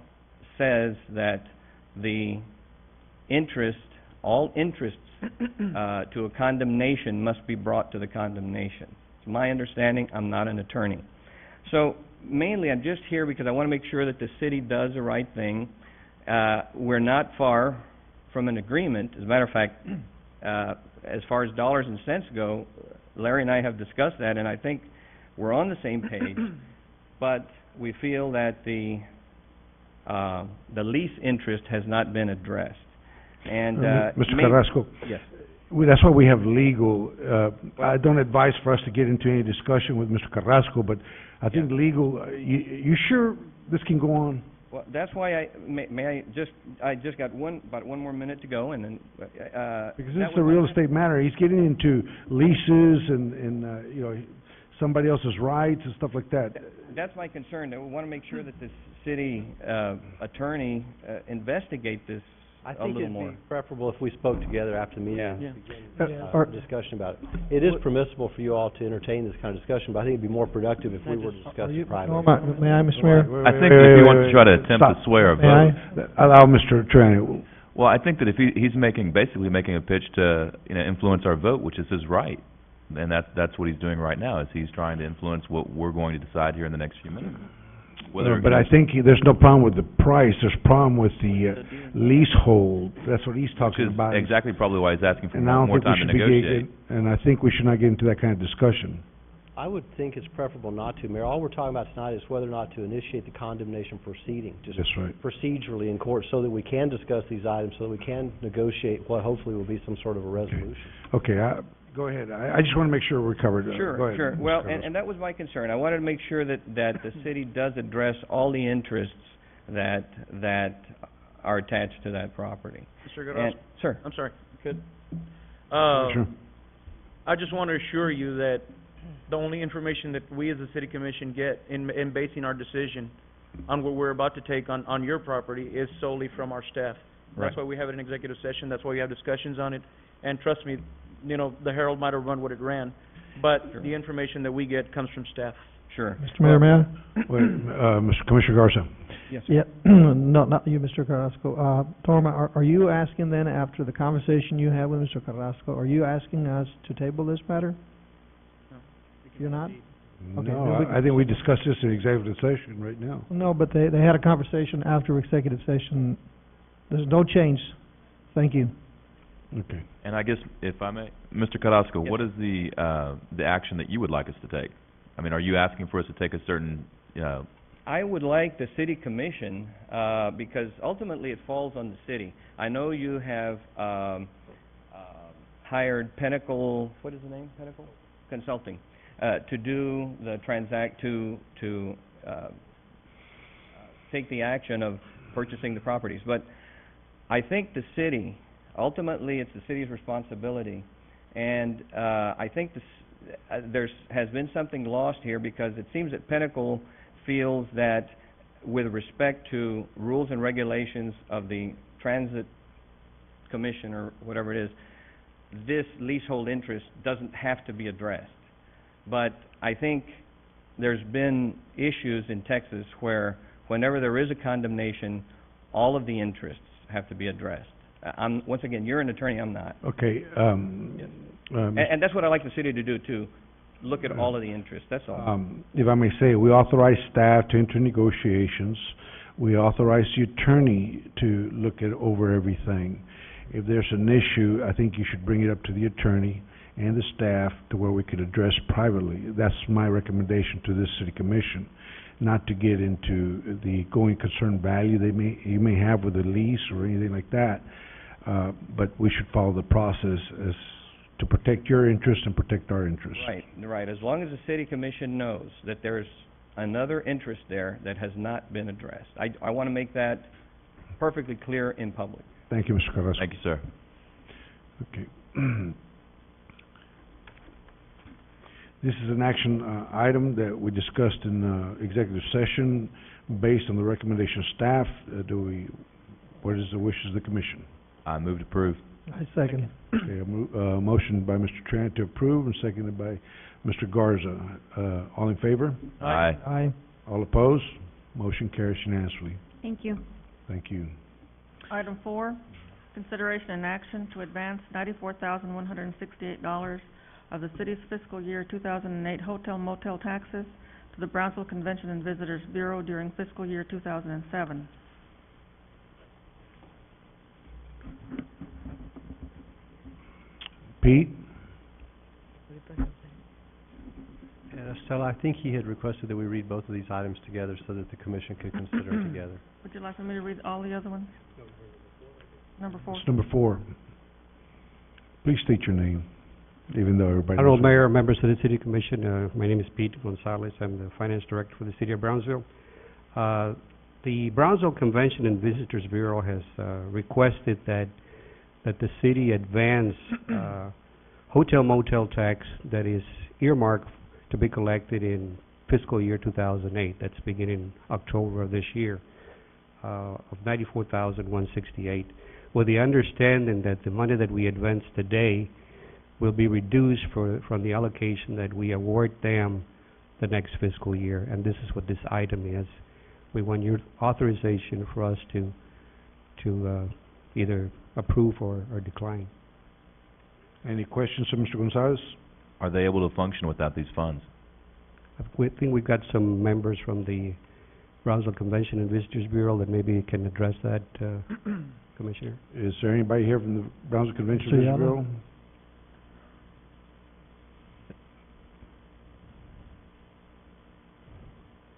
says that the interest, all interests to a condemnation must be brought to the condemnation. It's my understanding. I'm not an attorney. So mainly I'm just here because I want to make sure that the city does the right thing. We're not far from an agreement. As a matter of fact, as far as dollars and cents go, Larry and I have discussed that, and I think we're on the same page. But we feel that the lease interest has not been addressed. And Mr. Carrasco, yes. That's why we have legal. I don't advise for us to get into any discussion with Mr. Carrasco, but I think legal. You sure this can go on? Well, that's why I just got about one more minute to go, and then because this is a real estate matter. He's getting into leases and you know, somebody else's rights and stuff like that. That's my concern. We want to make sure that the city attorney investigate this I a think little it'd more. be preferable if we spoke together after the meeting. Or- Discussion about it. It is permissible for you all to entertain this kind of discussion, but I think it'd be more productive if we were to discuss it privately. May I, Mr. Mayor? I think that if you want to try to attempt to sway our May I? vote, Allow Mr. Attorney. well, I think that if he's basically making a pitch to, influence our vote, which is his right, and that's what he's doing right now, is he's trying to influence what we're going to decide here in the next few minutes. But I think there's no problem with the price. There's a problem with the leasehold. That's what he's talking about. Exactly probably why he's asking for And I don't more think we time to should be negotiate. and I think we should not get into that kind of discussion. I would think it's preferable not to, Mayor. All we're talking about tonight is whether or not to initiate the condemnation proceeding, just That's right. procedurally in court, so that we can discuss these items, so that we can negotiate what hopefully will be some sort of a resolution. Okay, go ahead. I just want to make sure we're covered. Go Sure, ahead, sure. Mr. Well, Carlos. and that was my concern. I wanted to make sure that the city does address all the interests that are attached to that property. Mr. Carrasco. Sir. I'm sorry, good. Sure. I just want to assure you that the only information that we as a city commission get in basing our decision on what we're about to take on your property is solely from our staff. Right. That's why we have it in executive session, that's why we have discussions on it, and trust me, the Herald might have run what it ran, but the information that we get comes from staff. Sure. Mr. Mayor, may I? Wait, Mr. Commissioner Garza. Yes. Yeah, no, not you, Mr. Carrasco. Norma, are you asking then, after the conversation you had with Mr. Carrasco, are you asking us to table this matter? No. You're not? Okay, No, then we I think we discussed this in executive session right now. No, but they had a conversation after executive session. There's no change. Thank you. Okay. And I guess, if I may, Mr. Carrasco, what is the action that you would like us to take? I mean, are you asking for us to take a certain, I would like the city commission, because ultimately it falls on the city. I know you have hired Pinnacle, what is the name, Pinnacle? Consulting, to do the take the action of purchasing the properties. But I think the city, ultimately it's the city's responsibility. And I think has been something lost here, because it seems that Pinnacle feels that with respect to rules and regulations of the Transit Commission or whatever it is, this leasehold interest doesn't have to be addressed. But I think there's been issues in Texas where whenever there is a condemnation, all of the interests have to be addressed. Once again, you're an attorney, I'm not. Okay, And that's what I'd like the city to do too, look at all of the interests, that's all. if I may say, we authorize staff to enter negotiations. We authorize the attorney to look over everything. If there's an issue, I think you should bring it up to the attorney and the staff to where we could address privately. That's my recommendation to this city commission, not to get into the going concern value you may have with a lease or anything like that. But we should follow the process as to protect your interest and protect our interest. Right. As long as the city commission knows that there's another interest there that has not been addressed. I want to make that perfectly clear in public. Thank you, Mr. Carrasco. thank you, sir. Okay. This is an action item that we discussed in executive session based on the recommendation of staff. What is the wishes of the commission? I move to approve. I second. Okay, motion by Mr. Tran to approve and seconded by Mr. Garza. All in favor? Aye. Aye. All opposed? Motion carries unanimously. Thank you. Thank you. Item 4, consideration and action to advance $94,168 of the city's fiscal year 2008 hotel motel taxes to the Brownsville Convention and Visitors Bureau during fiscal year 2007. Pete? Stella, I think he had requested that we read both of these items together so that the commission could consider it together. Would you like for me to read all the other ones? Number 4. It's number 4. Please state your name, even though everybody Honorable knows. Mayor, members of the City Commission, my name is Pete Gonzalez. I'm the Finance Director for the City of Brownsville. The Brownsville Convention and Visitors Bureau has requested that the city advance hotel motel tax that is earmarked to be collected in fiscal year 2008. That's beginning October of this year, of $94,168, with the understanding that the money that we advance today will be reduced from the allocation that we award them the next fiscal year. And this is what this item is. We want your authorization for us to either approve or decline. Any questions of Mr. Gonzalez? Are they able to function without these funds? I think we've got some members from the Brownsville Convention and Visitors Bureau that maybe can address that, Commissioner. Is there anybody here from the Brownsville Convention Mr. Visitors Ayala? Bureau?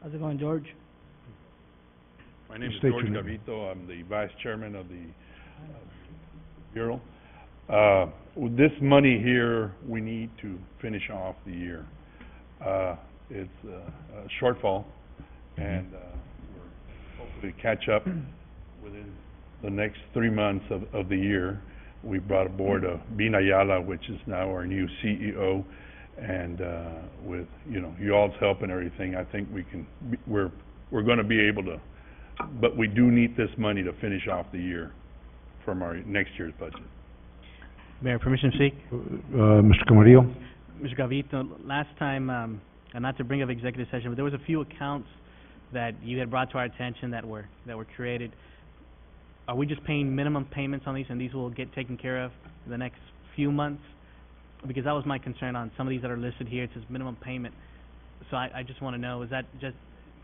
How's it going, George? My name is State George your name. Gavito. I'm the vice chairman of the Bureau. With this money here, we need to finish off the year. It's a shortfall, and we're hopefully catch up within the next 3 months of the year. We brought aboard Bina Ayala, which is now our new CEO, and with you all's help and everything, I think we're going to be able to. But we do need this money to finish off the year from our next year's budget. Mayor, permission to speak? Mr. Camarillo? Mr. Gavito, last time, and not to bring up executive session, but there was a few accounts that you had brought to our attention that were created. Are we just paying minimum payments on these, and these will get taken care of in the next few months? Because that was my concern on some of these that are listed here. It says minimum payment. So I just want to know, is that just,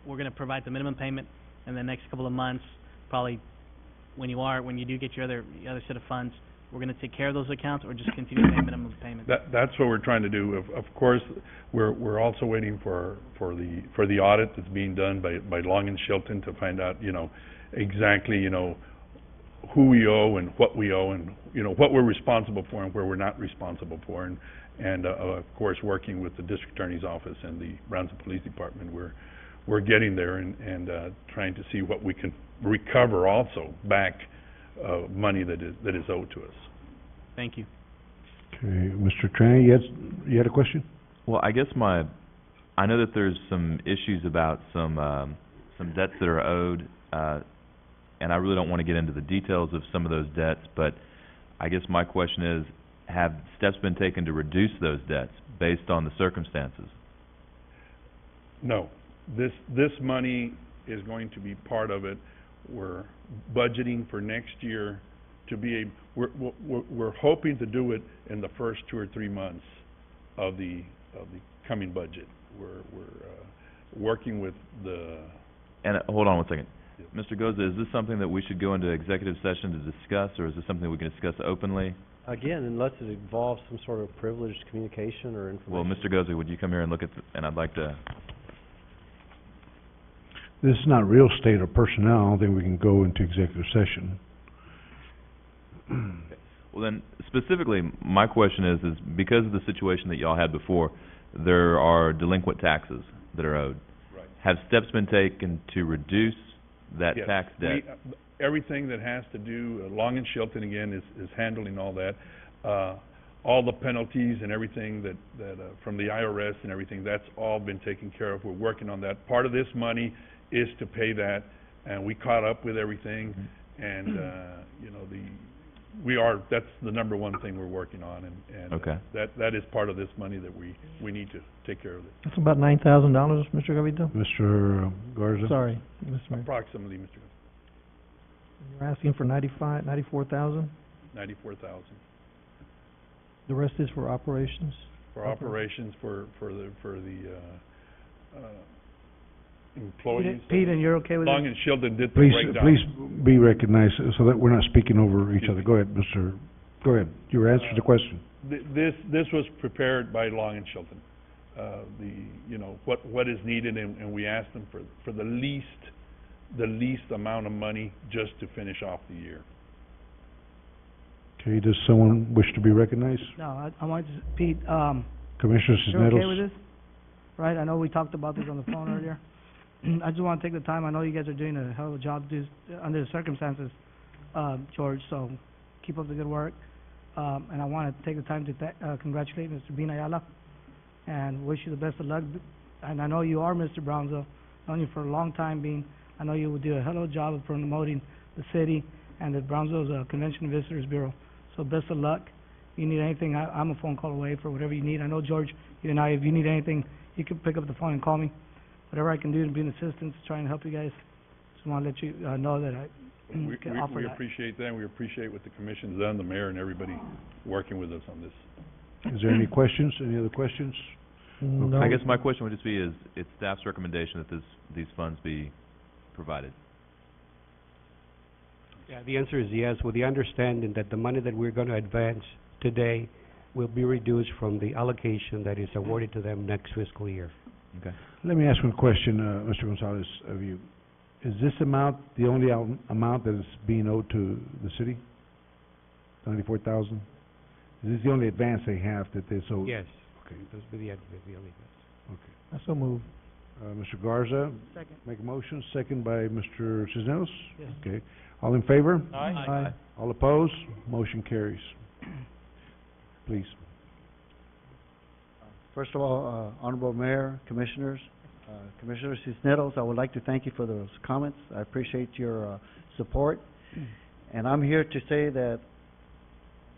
we're going to provide the minimum payment, and the next couple of months, probably when you do get your other set of funds, we're going to take care of those accounts, or just continue to pay minimum payments? That's what we're trying to do. Of course, we're also waiting for the audit that's being done by Long and Shelton to find out, exactly, who we owe and what we owe, and, what we're responsible for and where we're not responsible for. And of course, working with the district attorney's office and the Brownsville Police Department, we're getting there and trying to see what we can recover also back, money that is owed to us. Thank you. Okay, Mr. Tran, you had a question? Well, I guess I know that there's some issues about some debts that are owed, and I really don't want to get into the details of some of those debts, but I guess my question is, have steps been taken to reduce those debts based on the circumstances? No. This money is going to be part of it. We're budgeting for next year to be we're hoping to do it in the first 2 or 3 months of the coming budget. We're working with the... And hold on one second. Mr. Goza, is this something that we should go into executive session to discuss, or is this something we can discuss openly? Again, unless it involves some sort of privileged communication or information. Well, Mr. Goza, would you come here and look at and I'd like to... This is not real estate or personnel. I don't think we can go into executive session. Well, then, specifically, my question is because of the situation that y'all had before, there are delinquent taxes that are owed. Right. Have steps been taken to reduce that Yes. tax debt? Everything that has to do, Long and Shelton again is handling all that. All the penalties and everything that from the IRS and everything, that's all been taken care of. We're working on that. Part of this money is to pay that, and we caught up with everything, and that's the number one thing we're working on, and okay. that is part of this money that we need to take care of it. That's about $9,000, Mr. Gavito? Mr. Garza? Sorry, Mr. Mayor. Approximately, Mr. Garza. You're asking for $94,000? 94,000 The rest is for operations? for operations for the employees. Pete, and you're okay with Long it? and Shelton did the Please, breakdown. please be recognized so that we're not speaking over each other. Go ahead, go ahead. You were answering the question. This was prepared by Long and Shelton. What is needed, and we asked them for the least amount of money just to finish off the year. Okay, does someone wish to be recognized? No, I want to, Pete, Commissioner you're okay Cisneros? with this? Right, I know we talked about this on the phone earlier. I just want to take the time, I know you guys are doing a hell of a job under the circumstances, George, so keep up the good work. And I want to take the time to congratulate Mr. Bean Ayala and wish you the best of luck. And I know you are Mr. Brownsville, known you for a long time, Bean. I know you will do a hell of a job of promoting the city and the Brownsville's Convention and Visitors Bureau. So best of luck. If you need anything, I'm a phone call away for whatever you need. I know, George, you and I, if you need anything, you can pick up the phone and call me. Whatever I can do to be an assistance, trying to help you guys. Just want to let you know that I can offer We that. appreciate that, and we appreciate what the commission's done, the mayor and everybody working with us on this. Is there any questions? Any other questions? No. I guess my question would just be, is it's staff's recommendation that these funds be provided? Yeah, the answer is yes, with the understanding that the money that we're going to advance today will be reduced from the allocation that is awarded to them next fiscal year. Okay. Let me ask one question, Mr. Gonzalez, of you. Is this amount the only amount that is being owed to the city? 94,000? Is this the only advance they have that they owed? Yes. Okay. Those will be the only advance. Okay. I so move. Mr. Garza? Second. Make a motion. Second by Mr. Cisneros? Yes. Okay. All in favor? Aye. All opposed? Motion carries. Please. First of all, Honorable Mayor, Commissioners, Commissioner Cisneros, I would like to thank you for those comments. I appreciate your support. And I'm here to say that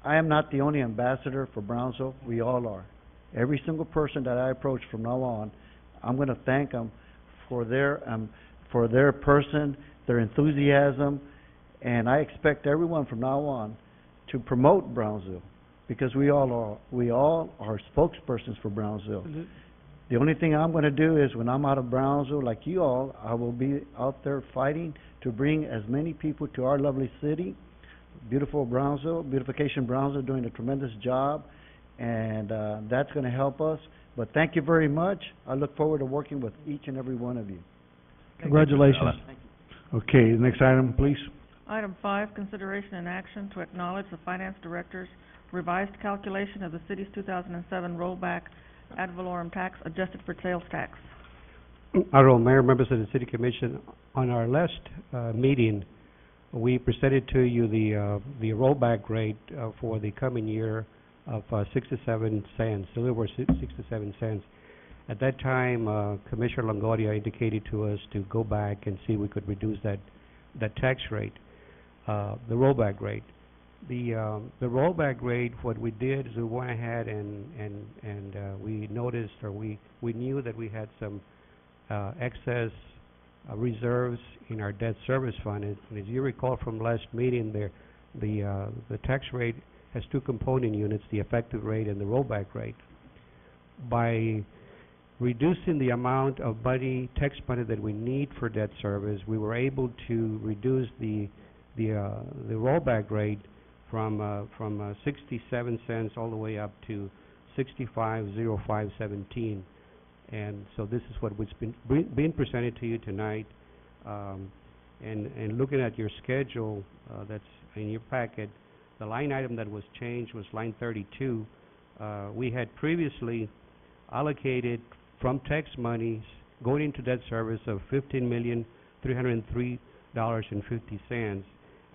I am not the only ambassador for Brownsville. We all are. Every single person that I approach from now on, I'm going to thank them for their person, their enthusiasm, and I expect everyone from now on to promote Brownsville, because we all are spokespersons for Brownsville. The only thing I'm gonna do is when I'm out of Brownsville, like you all, I will be out there fighting to bring as many people to our lovely city. Beautiful Brownsville, Beautification Brownsville doing a tremendous job, and that's gonna help us. But thank you very much. I look forward to working with each and every one of you. Congratulations. Okay, next item, please. Item 5, consideration and action to acknowledge the finance director's revised calculation of the city's 2007 rollback ad valorem tax adjusted for sales tax. Honorable Mayor, members of the City Commission, on our last meeting, we presented to you the rollback rate for the coming year of 67 cents, a little over 67 cents. At that time, Commissioner Longoria indicated to us to go back and see if we could reduce that tax rate, the rollback rate. The rollback rate, what we did is we went ahead and we noticed, or we knew that we had some excess reserves in our debt service fund. And as you recall from last meeting, the tax rate has two component units, the effective rate and the rollback rate. By reducing the amount of tax money that we need for debt service, we were able to reduce the rollback rate from 67 cents all the way up to 65.0517. And so this is what was being presented to you tonight. And looking at your schedule that's in your packet, the line item that was changed was line 32. We had previously allocated from tax monies going into debt service of $15,303.50.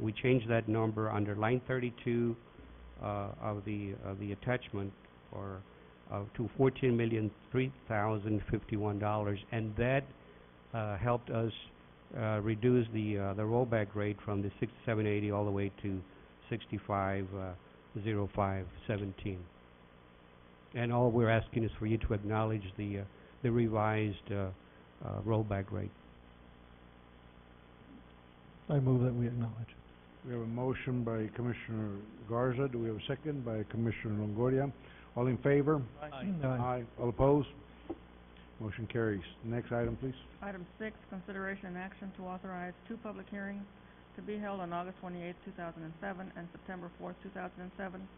We changed that number under line 32 of the attachment to $14,003,051, and that helped us reduce the rollback rate from the 67.80 all the way to 65.0517. And all we're asking is for you to acknowledge the revised rollback rate. I move that we acknowledge. We have a motion by Commissioner Garza. Do we have a second by Commissioner Longoria? All in favor? Aye. Aye. All opposed? Motion carries. Next item, please. Item 6, consideration and action to authorize 2 public hearings to be held on August 28, 2007 and September 4, 2007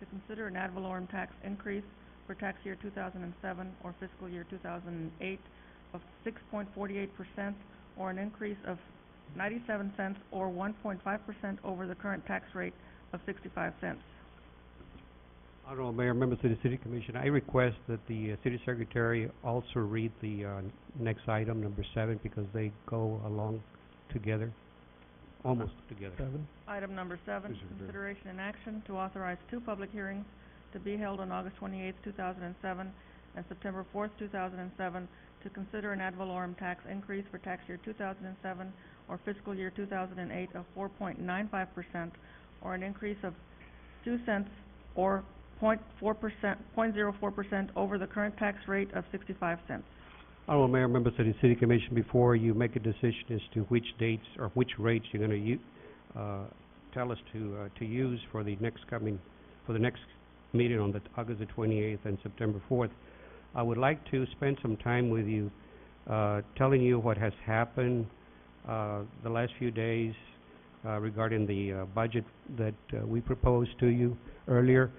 to consider an ad valorem tax increase for tax year 2007 or fiscal year 2008 of 6.48% or an increase of 97 cents or 1.5% over the current tax rate of 65 cents. Honorable Mayor, members of the City Commission, I request that the City Secretary also read the next item, number 7, because they go along together, almost together. 7. Item number 7, consideration and action to authorize 2 public hearings to be held on August 28, 2007 and September 4, 2007 to consider an ad valorem tax increase for tax year 2007 or fiscal year 2008 of 4.95% or an increase of 2 cents or 0.04% over the current tax rate of 65 cents. Honorable Mayor, members of the City Commission, before you make a decision as to which dates or which rates you're going to tell us to use for the next meeting on August the 28th and September 4th, I would like to spend some time with you telling you what has happened the last few days regarding the budget that we proposed to you earlier.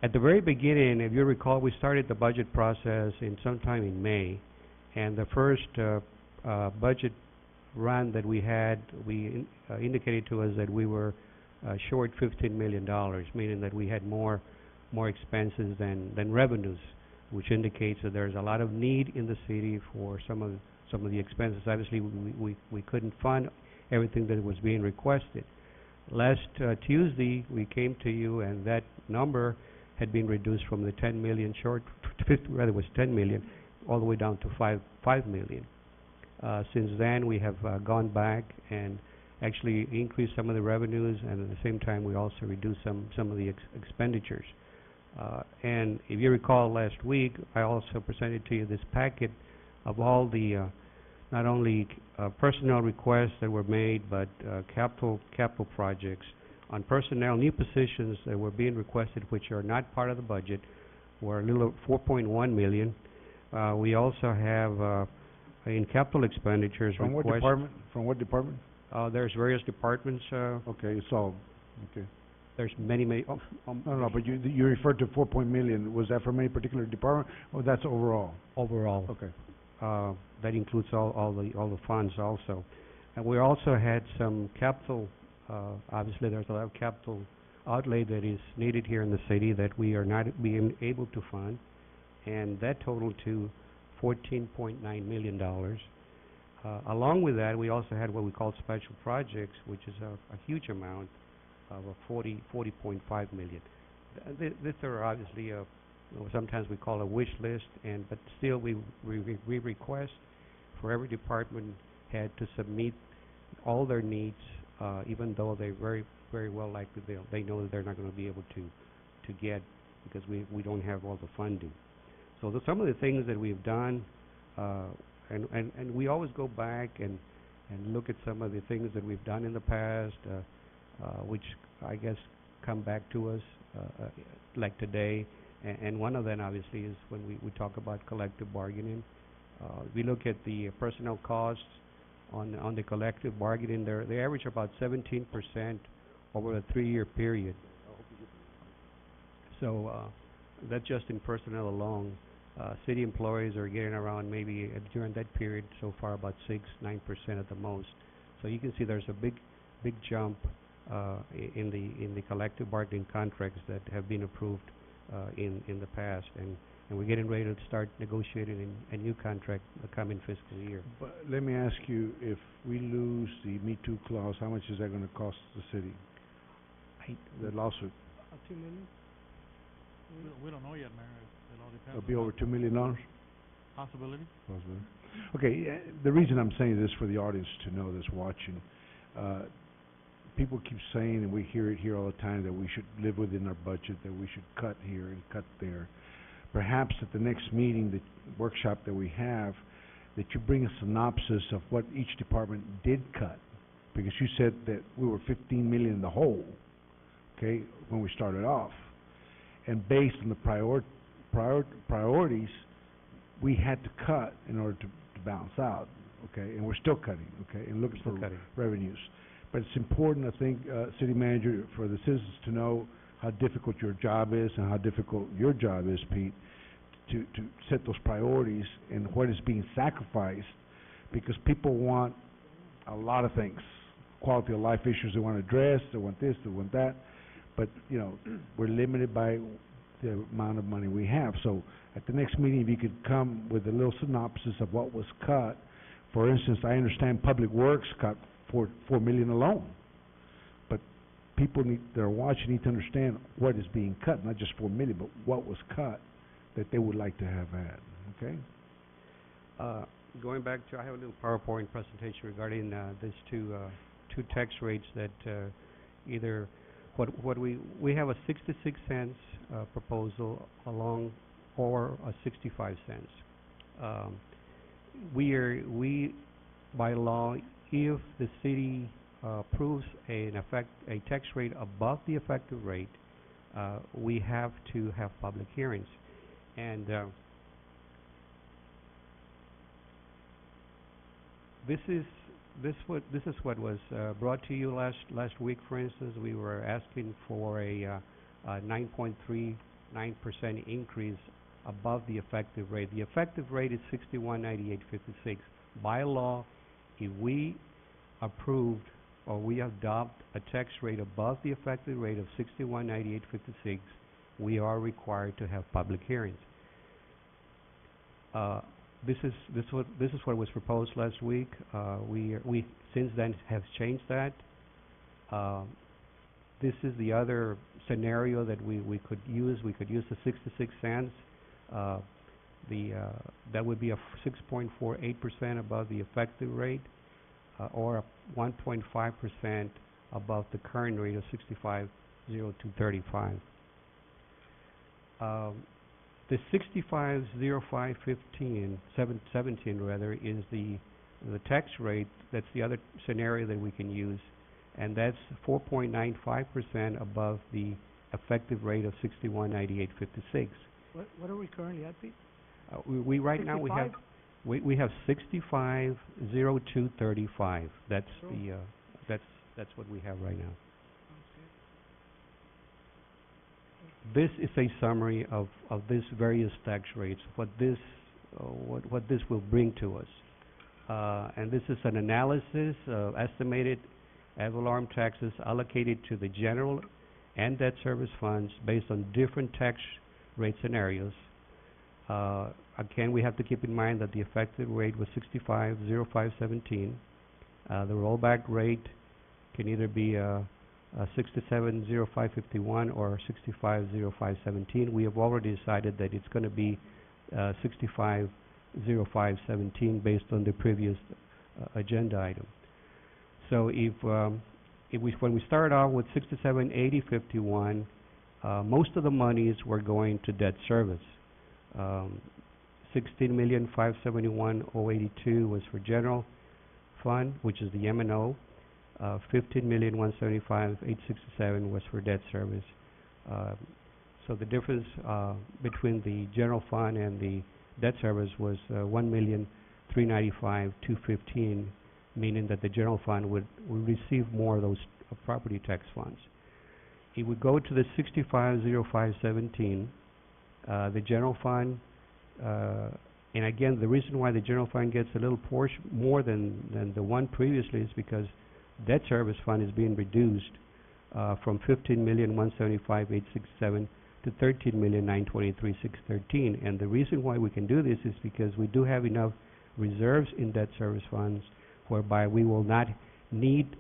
At the very beginning, if you recall, we started the budget process sometime in May, and the first budget run that we had, indicated to us that we were short $15 million, meaning that we had more expenses than revenues, which indicates that there's a lot of need in the city for some of the expenses. Obviously, we couldn't fund everything that was being requested. Last Tuesday, we came to you, and that number had been reduced from the 10 million short, rather it was 10 million, all the way down to 5 million. Since then, we have gone back and actually increased some of the revenues, and at the same time, we also reduced some of the expenditures. And if you recall, last week, I also presented to you this packet of all the not only personnel requests that were made, but capital projects. On personnel, new positions that were being requested, which are not part of the budget, were a little 4.1 million. We also have, in capital expenditures From what request. department? From what department? There's various departments, Okay, it's all, okay. there's many, No, but you referred to 4 million. Was that from any particular department, or that's overall? overall. Okay. That includes all the funds also. And we also had some capital, obviously there's a lot of capital outlay that is needed here in the city that we are not being able to fund, and that totaled to $14.9 million. Along with that, we also had what we call special projects, which is a huge amount of $40.5 million. These are obviously sometimes we call a wish list, but still we request for every department head to submit all their needs, even though they very well likely they know that they're not going to be able to get because we don't have all the funding. So some of the things that we've done, and we always go back and look at some of the things that we've done in the past, which I guess come back to us like today. And one of them obviously is when we talk about collective bargaining. We look at the personnel costs on the collective bargaining. They average about 17% over a 3-year period. So that's just in personnel alone. City employees are getting around maybe during that period so far about 6-9% at the most. So you can see there's a big jump in the collective bargaining contracts that have been approved in the past, and we're getting ready to start negotiating a new contract the coming fiscal year. But let me ask you, if we lose the Me Too clause, how much is that going to cost the city? The lawsuit? $2 million? We don't know yet, Mayor. It all depends. It'll be over $2 million? Possibility. Okay, the reason I'm saying this for the audience to know that's watching, people keep saying, and we hear it here all the time, that we should live within our budget, that we should cut here and cut there. Perhaps at the next meeting, the workshop that we have, that you bring a synopsis of what each department did cut, because you said that we were 15 million in the hole, okay, when we started off. And based on the priorities, we had to cut in order to balance out, okay, and we're still cutting, okay, and looking for revenues. But it's important, I think, City Manager, for the citizens to know how difficult your job is and how difficult your job is, Pete, to set those priorities and what is being sacrificed, because people want a lot of things. Quality of life issues they want to address, they want this, they want that, but, you know, we're limited by the amount of money we have. So at the next meeting, if you could come with a little synopsis of what was cut. For instance, I understand Public Works cut $4 million alone, but people that are watching need to understand what is being cut, not just $4 million, but what was cut that they would like to have had, okay? Going back to, I have a little PowerPoint presentation regarding these two tax rates that either what we have a 66 cents proposal along or a 65 cents. We by law, if the city approves a tax rate above the effective rate, we have to have public hearings. And this is what was brought to you last week. For instance, we were asking for a 9.39% increase above the effective rate. The effective rate is 61.9856. By law, if we approved or we adopt a tax rate above the effective rate of 61.9856, we are required to have public hearings. This is what was proposed last week. We since then have changed that. This is the other scenario that we could use. We could use the 66 cents. That would be a 6.48% above the effective rate, or a 1.5% above the current rate of 65.0235. The 65.0517 rather is the tax rate. That's the other scenario that we can use, and that's 4.95% above the effective rate of 61.9856. What are we currently at, Pete? We right now, we have, we have 650235. That's the, that's what we have right now. This is a summary of these various tax rates, what this will bring to us. And this is an analysis of estimated ad valorem taxes allocated to the general and debt service funds based on different tax rate scenarios. Again, we have to keep in mind that the effective rate was 650517. The rollback rate can either be 670551 or 650517. We have already decided that it's going to be 650517 based on the previous agenda item. So when we start off with 678051, most of the monies were going to debt service. 16,571,082 was for general fund, which is the M&O. 15,175,867 was for debt service. So the difference between the general fund and the debt service was 1,395,215, meaning that the general fund would receive more of those property tax funds. If we go to the 650517, the general fund, and again, the reason why the general fund gets a little portion more than the one previously is because debt service fund is being reduced from 15,175,867 to 13,923,613. And the reason why we can do this is because we do have enough reserves in debt service funds whereby we will not need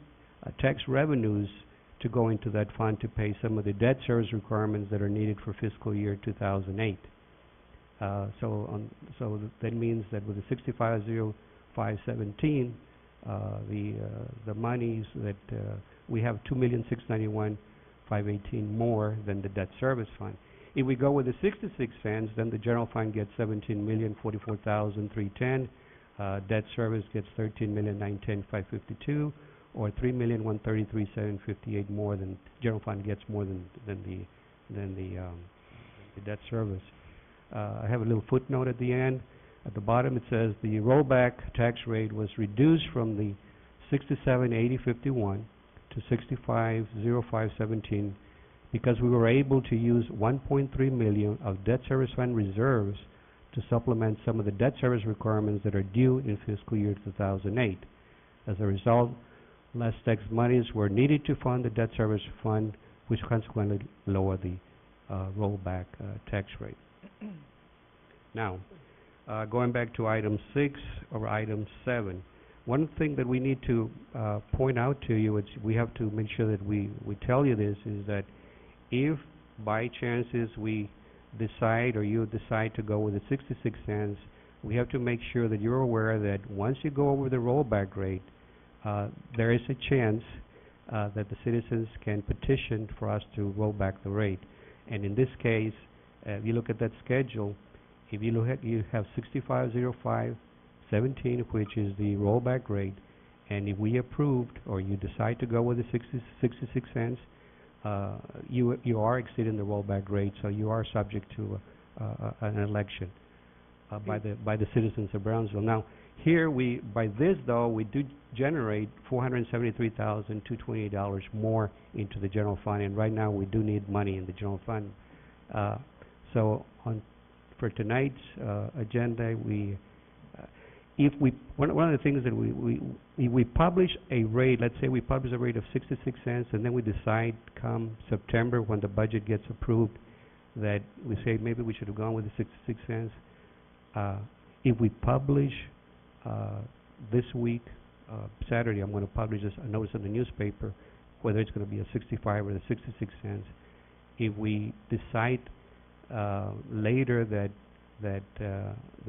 tax revenues to go into that fund to pay some of the debt service requirements that are needed for fiscal year 2008. So that means that with the 650517, the monies that we have 2,691,518 more than the debt service fund. If we go with the 66 cents, then the general fund gets 17,044,310. Debt service gets 13,910,552, or 3,133,758 more than general fund gets more than the debt service. I have a little footnote at the end. At the bottom it says the rollback tax rate was reduced from the 678051 to 650517 because we were able to use 1.3 million of debt service fund reserves to supplement some of the debt service requirements that are due in fiscal year 2008. As a result, less tax monies were needed to fund the debt service fund, which consequently lowered the rollback tax rate. Now, going back to item 6 or item 7, one thing that we need to point out to you, which we have to make sure that we tell you this, is that if by chances we decide or you decide to go with the 66 cents, we have to make sure that you're aware that once you go over the rollback rate, there is a chance that the citizens can petition for us to roll back the rate. And in this case, if you look at that schedule, if you look at, you have 650517, which is the rollback rate, and if we approved or you decide to go with the 66 cents, you are exceeding the rollback rate, so you are subject to an election by the citizens of Brownsville. Now, here by this though, we do generate $473,228 more into the general fund, and right now we do need money in the general fund. So for tonight's agenda, one of the things that we publish a rate, let's say we publish a rate of 66 cents, and then we decide come September when the budget gets approved that we say maybe we should have gone with the 66 cents. If we publish this week, Saturday, I'm going to publish a notice in the newspaper whether it's going to be a 65 or the 66 cents. If we decide later that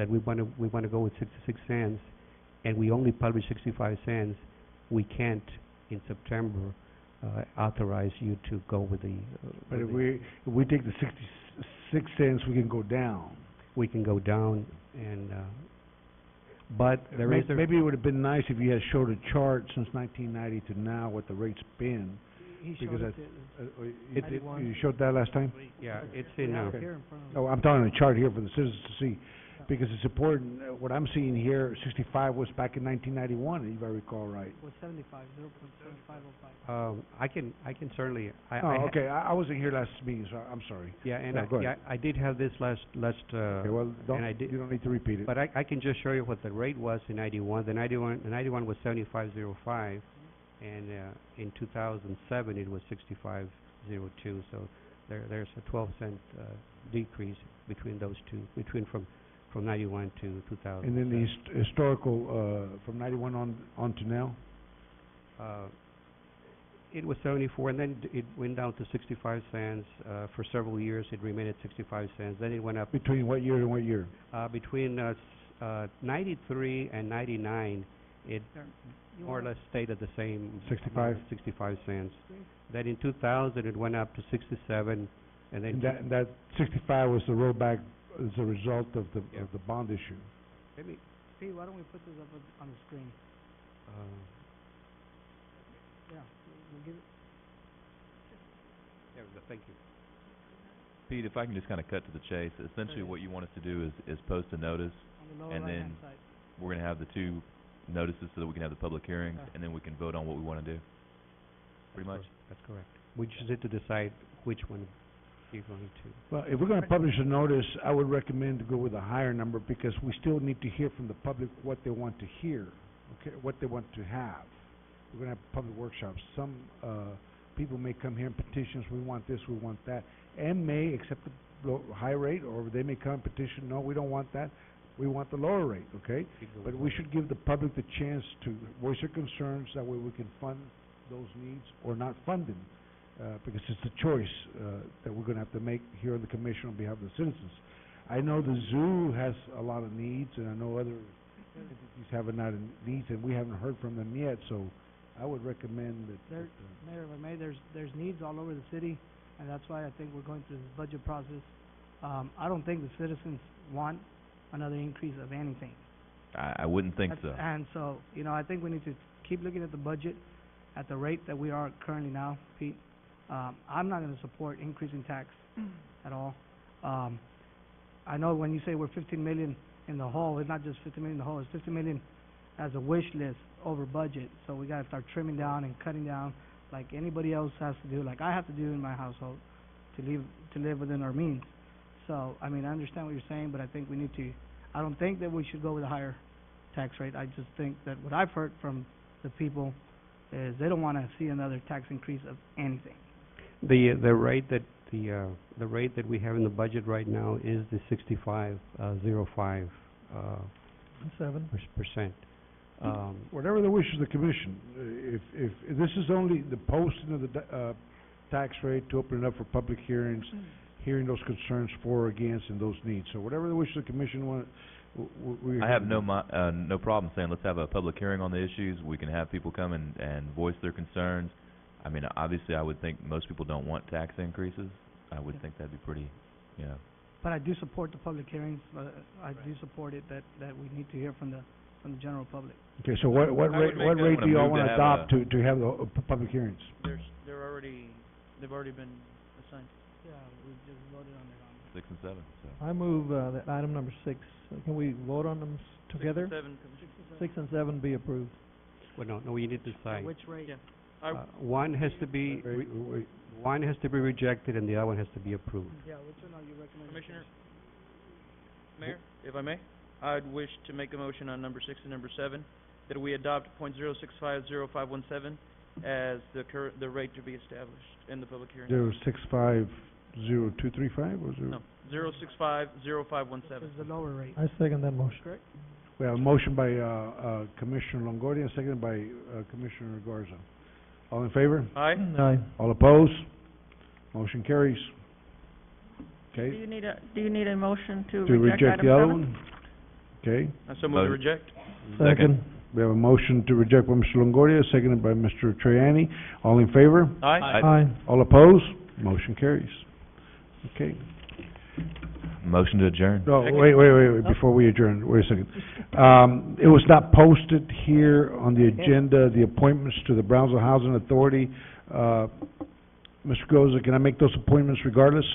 we want to go with 66 cents and we only publish 65 cents, we can't in September authorize you to go with the but if we take the 66 cents, we can go down. We can go down, and but there is maybe it would have been nice if you had showed a chart since 1990 to now what the rate's been. Because you showed that last time? Yeah, it's in okay. Oh, I'm talking a chart here for the citizens to see. Because it's important, what I'm seeing here, 65 was back in 1991, if I recall right. Was 75, 0.7505. I can certainly, Oh, okay, I wasn't here last meeting, so I'm sorry. Yeah, and Yeah, go ahead. I did have this last, Okay, well, and I did, you don't need to repeat it. but I can just show you what the rate was in 91. The 91 was 75.05, and in 2007 it was 65.02. So there's a 12-cent decrease between those two, from 91 to 2000. And then the historical, from 91 on to now? It was 74, and then it went down to 65 cents. For several years, it remained at 65 cents. Then it went up. Between what year and what year? Between 93 and 99, it more or less stayed at the same 65? 65 cents. Then in 2000, it went up to 67, and then And that 65 was the rollback as a result of the bond issue. maybe. Pete, why don't we put this up on the screen? Yeah, we'll give it. There we go. Thank you. Pete, if I can just kind of cut to the chase, essentially what you want us to do is post a notice, On the lower and right-hand then side. we're going to have the two notices so that we can have the public hearings, and then we can vote on what we want to do. Pretty much? That's correct. We just need to decide which one you're going to. Well, if we're gonna publish a notice, I would recommend to go with a higher number, because we still need to hear from the public what they want to hear, okay, what they want to have. We're gonna have public workshops. Some, people may come here and petitions, we want this, we want that, and may accept the high rate, or they may come and petition, no, we don't want that, we want the lower rate, okay? But we should give the public the chance to voice their concerns, that way we can fund those needs or not fund them. Because it's a choice that we're going to have to make here on the commission on behalf of the citizens. I know the zoo has a lot of needs, and I know other entities have a lot of needs, and we haven't heard from them yet, so I would recommend that... There, Mayor, if I may, there's needs all over the city, and that's why I think we're going through this budget process. I don't think the citizens want another increase of anything. I wouldn't think so. And so, I think we need to keep looking at the budget at the rate that we are currently now, Pete. I'm not gonna support increasing tax at all. I know when you say we're 15 million in the hole, it's not just 15 million in the hole, it's 15 million as a wish list over budget. So we gotta start trimming down and cutting down like anybody else has to do, like I have to do in my household to live within our means. So, I understand what you're saying, but I think we need to, I don't think that we should go with a higher tax rate. I just think that what I've heard from the people is they don't wanna see another tax increase of anything. The rate that the rate that we have in the budget right now is the 65.05 percent. Whatever the wishes of the commission, if this is only the posting of the tax rate to open it up for public hearings, hearing those concerns for or against and those needs. So whatever the wishes of the commission want, we... I have no problem saying let's have a public hearing on the issues. We can have people come and voice their concerns. Obviously, I would think most people don't want tax increases. I would think that'd be pretty, But I do support the public hearings. I do support it that we need to hear from the general public. Okay, so what rate do y'all want to adopt to have the public hearings? They've already been assigned. Yeah, we just voted on it. 6 and 7. So. I move that item number 6, can we vote on them together? 6 and 7. 6 and 7 be approved. Well, no, we need to decide. Which rate? Yeah. One has to be one has to be rejected, and the other one has to be approved. Yeah, which one are you recommending? Commissioner, Mayor, if I may, I'd wish to make a motion on number 6 and number 7, that we adopt .0650517 as the rate to be established in the public hearing. 0650235 or 0? No, 0650517. This is the lower rate. I second that motion. Correct? We have a motion by Commissioner Longoria, and seconded by Commissioner Garza. All in favor? Aye. Aye. All opposed? Motion carries. Okay. Do you need a motion to To reject reject item the other 7? one? Okay. I so move to reject. Second. We have a motion to reject by Mr. Longoria, seconded by Mr. Troyani. All in favor? Aye. Aye. All opposed? Motion carries. Okay. Motion to adjourn. No, wait, before we adjourn, wait a second. It was not posted here on the agenda, the appointments to the Brownsville Housing Authority. Mr. Goza, can I make those appointments regardless?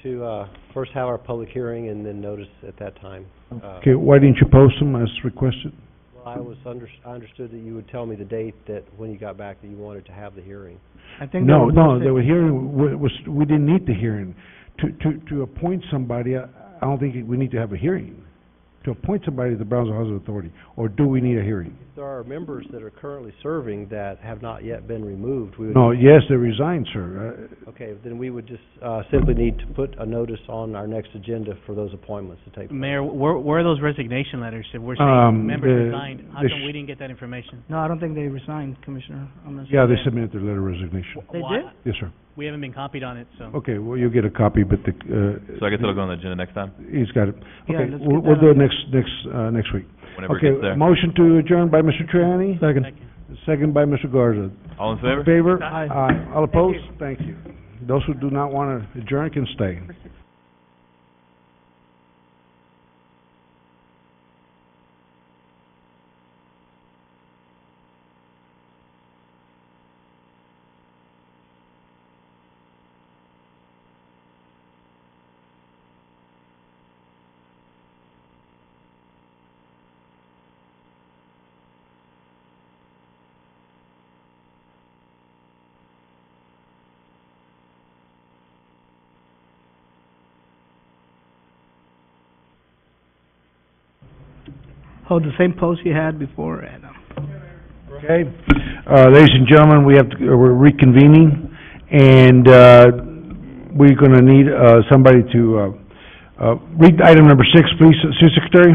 to, first have our public hearing and then notice at that time. Okay, why didn't you post them as requested? Well, I understood that you would tell me the date that, when you got back, that you wanted to have the hearing. I think No, they no, posted- the hearing we didn't need the hearing. To appoint somebody, I don't think we need to have a hearing. To appoint somebody to the Brownsville Housing Authority, or do we need a hearing? If there are members that are currently serving that have not yet been removed, we would... No, yes, they resigned, sir. Okay, then we would just, simply need to put a notice on our next agenda for those appointments to take place. Mayor, where are those resignation letters? If we're Um, saying members the- resigned, how the come sh- we didn't get that information? No, I don't think they resigned, Commissioner. I'm not Yeah, sure. they submitted their letter of resignation. They Why- did? Yes, sir. We haven't been copied on it, so. Okay, well, you'll get a copy, but the, So I guess it'll go on the agenda next time, he's got it. Yeah, Okay, let's we'll get that do it on. next week. whenever it Okay, gets there. motion to adjourn by Mr. Triani, Second. second by Mr. Garza. All in favor? Favor? Aye. All opposed? Thank you. Those who do not want to adjourn can stay. Hold the same post you had before, and, Okay, ladies and gentlemen, we're reconvening, and, we're gonna need, somebody to, read item number 6, please, City Secretary.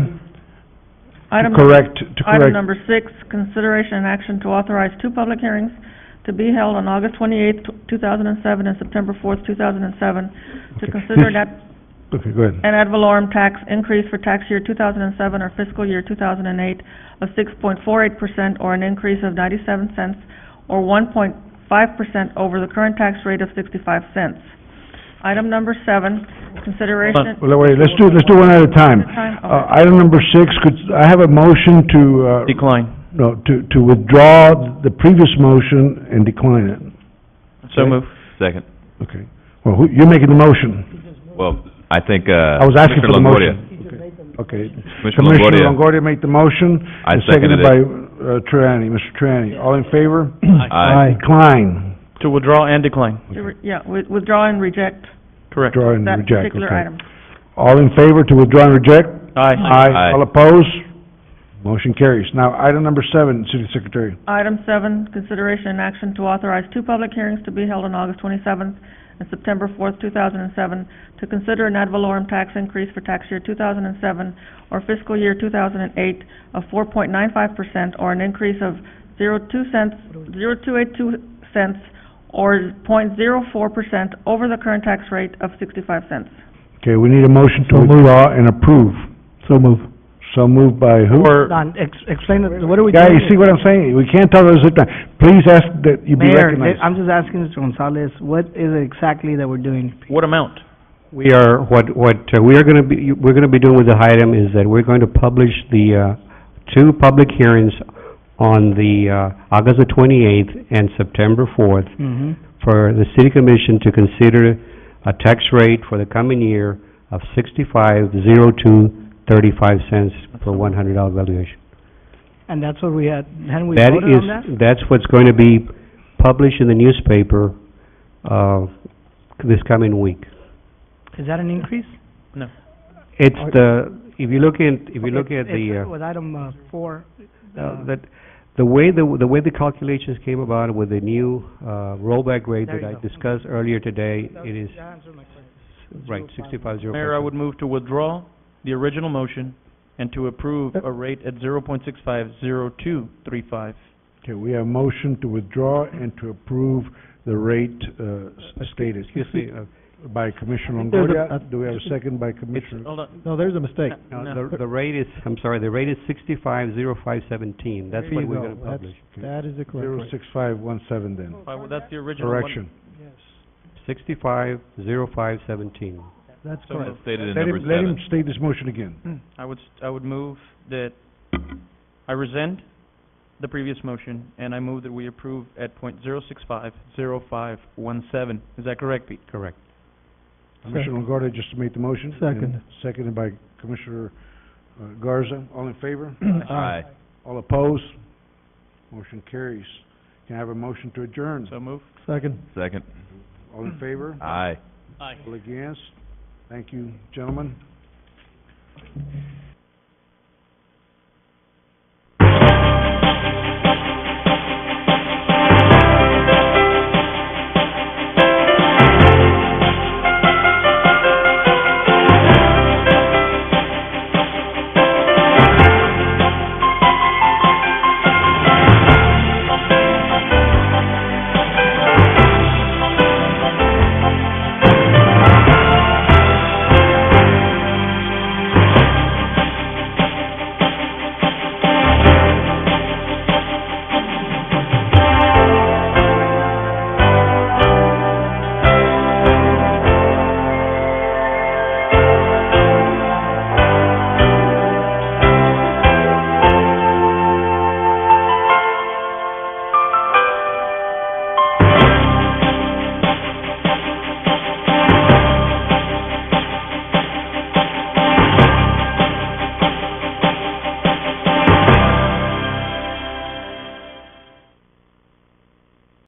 Item Correct, to Item correct. number 6, consideration and action to authorize 2 public hearings to be held on August 28th, 2007, and September 4th, 2007, to Okay. consider This- Okay, go ahead. an ad valorem tax increase for tax year 2007 or fiscal year 2008 of 6.48% or an increase of 97 cents or 1.5% over the current tax rate of 65 cents. Item number 7, consideration... Well, wait, let's do one at a time. Item number 6, I have a motion to, Decline. no, to withdraw the previous motion and decline it. So Okay. move. Second. Okay. Well, you're making the motion. Well, I think, I was asking for the Commissioner motion. Okay. Commissioner Commissioner Longoria. Longoria made the motion. I and seconded by, Triani. Mr. Triani, all in favor? Aye. Decline. To withdraw and decline. Withdraw and reject Correct. Withdraw and that reject, particular okay. item. All in favor to withdraw and reject? Aye. Aye. All opposed? Motion carries. Now, item number 7, City Secretary. Item 7, consideration and action to authorize 2 public hearings to be held on August 27th and September 4th, 2007, to consider an ad valorem tax increase for tax year 2007 or fiscal year 2008 of 4.95% or an increase of 0.0282 cents or 0.04% over the current tax rate of 65 cents. Okay, we need a motion to withdraw and approve. So move. So moved by who? Don, explain, what are we Yeah, doing? you see what I'm saying? We can't tell us, please ask that you be Mayor, recognized. I'm just asking Mr. Gonzalez, what is it exactly that we're doing? What amount? We are, what we are gonna be, we're gonna be doing with the item is that we're going to publish the, 2 public hearings on the, August the 28th and September 4th Mm-hmm. for the city commission to consider a tax rate for the coming year of 65.0235 cents per $100 valuation. And that's what we had, hadn't we That voted is, on that? that's what's going to be published in the newspaper, this coming week. Is that an increase? No. It's Or- the, if you look at Okay, the, with item, 4, that, the way the calculations came about with the new, rollback rate There that I you go. discussed earlier today, it is, that answered my question. right, 65.05. Mayor, I would move to withdraw the original motion and to approve a rate at 0.650235. Okay, we have a motion to withdraw and to approve the rate, stated. Excuse me, By Commissioner think there's a- Longoria. Do we have a second by Commissioner? Hold on. No, there's a mistake. no, No. the rate is, I'm sorry, the rate is 65.0517. That's There what you we're go. gonna publish. That is the correct rate. 06517 then. Well, that's the original one. Correction. 65.0517. That's So correct. moved. Stated in Let number him, let him 7. state this motion again. I would move that I rescind the previous motion, and I move that we approve at .0650517. Is that correct, Pete? Correct. Commissioner Longoria just made the motion. Second. And seconded by Commissioner Garza. All in favor? Aye. All opposed? Motion carries. Can I have a motion to adjourn? So move. Second. Second. All in favor? Aye. Aye. All against? Thank you, gentlemen.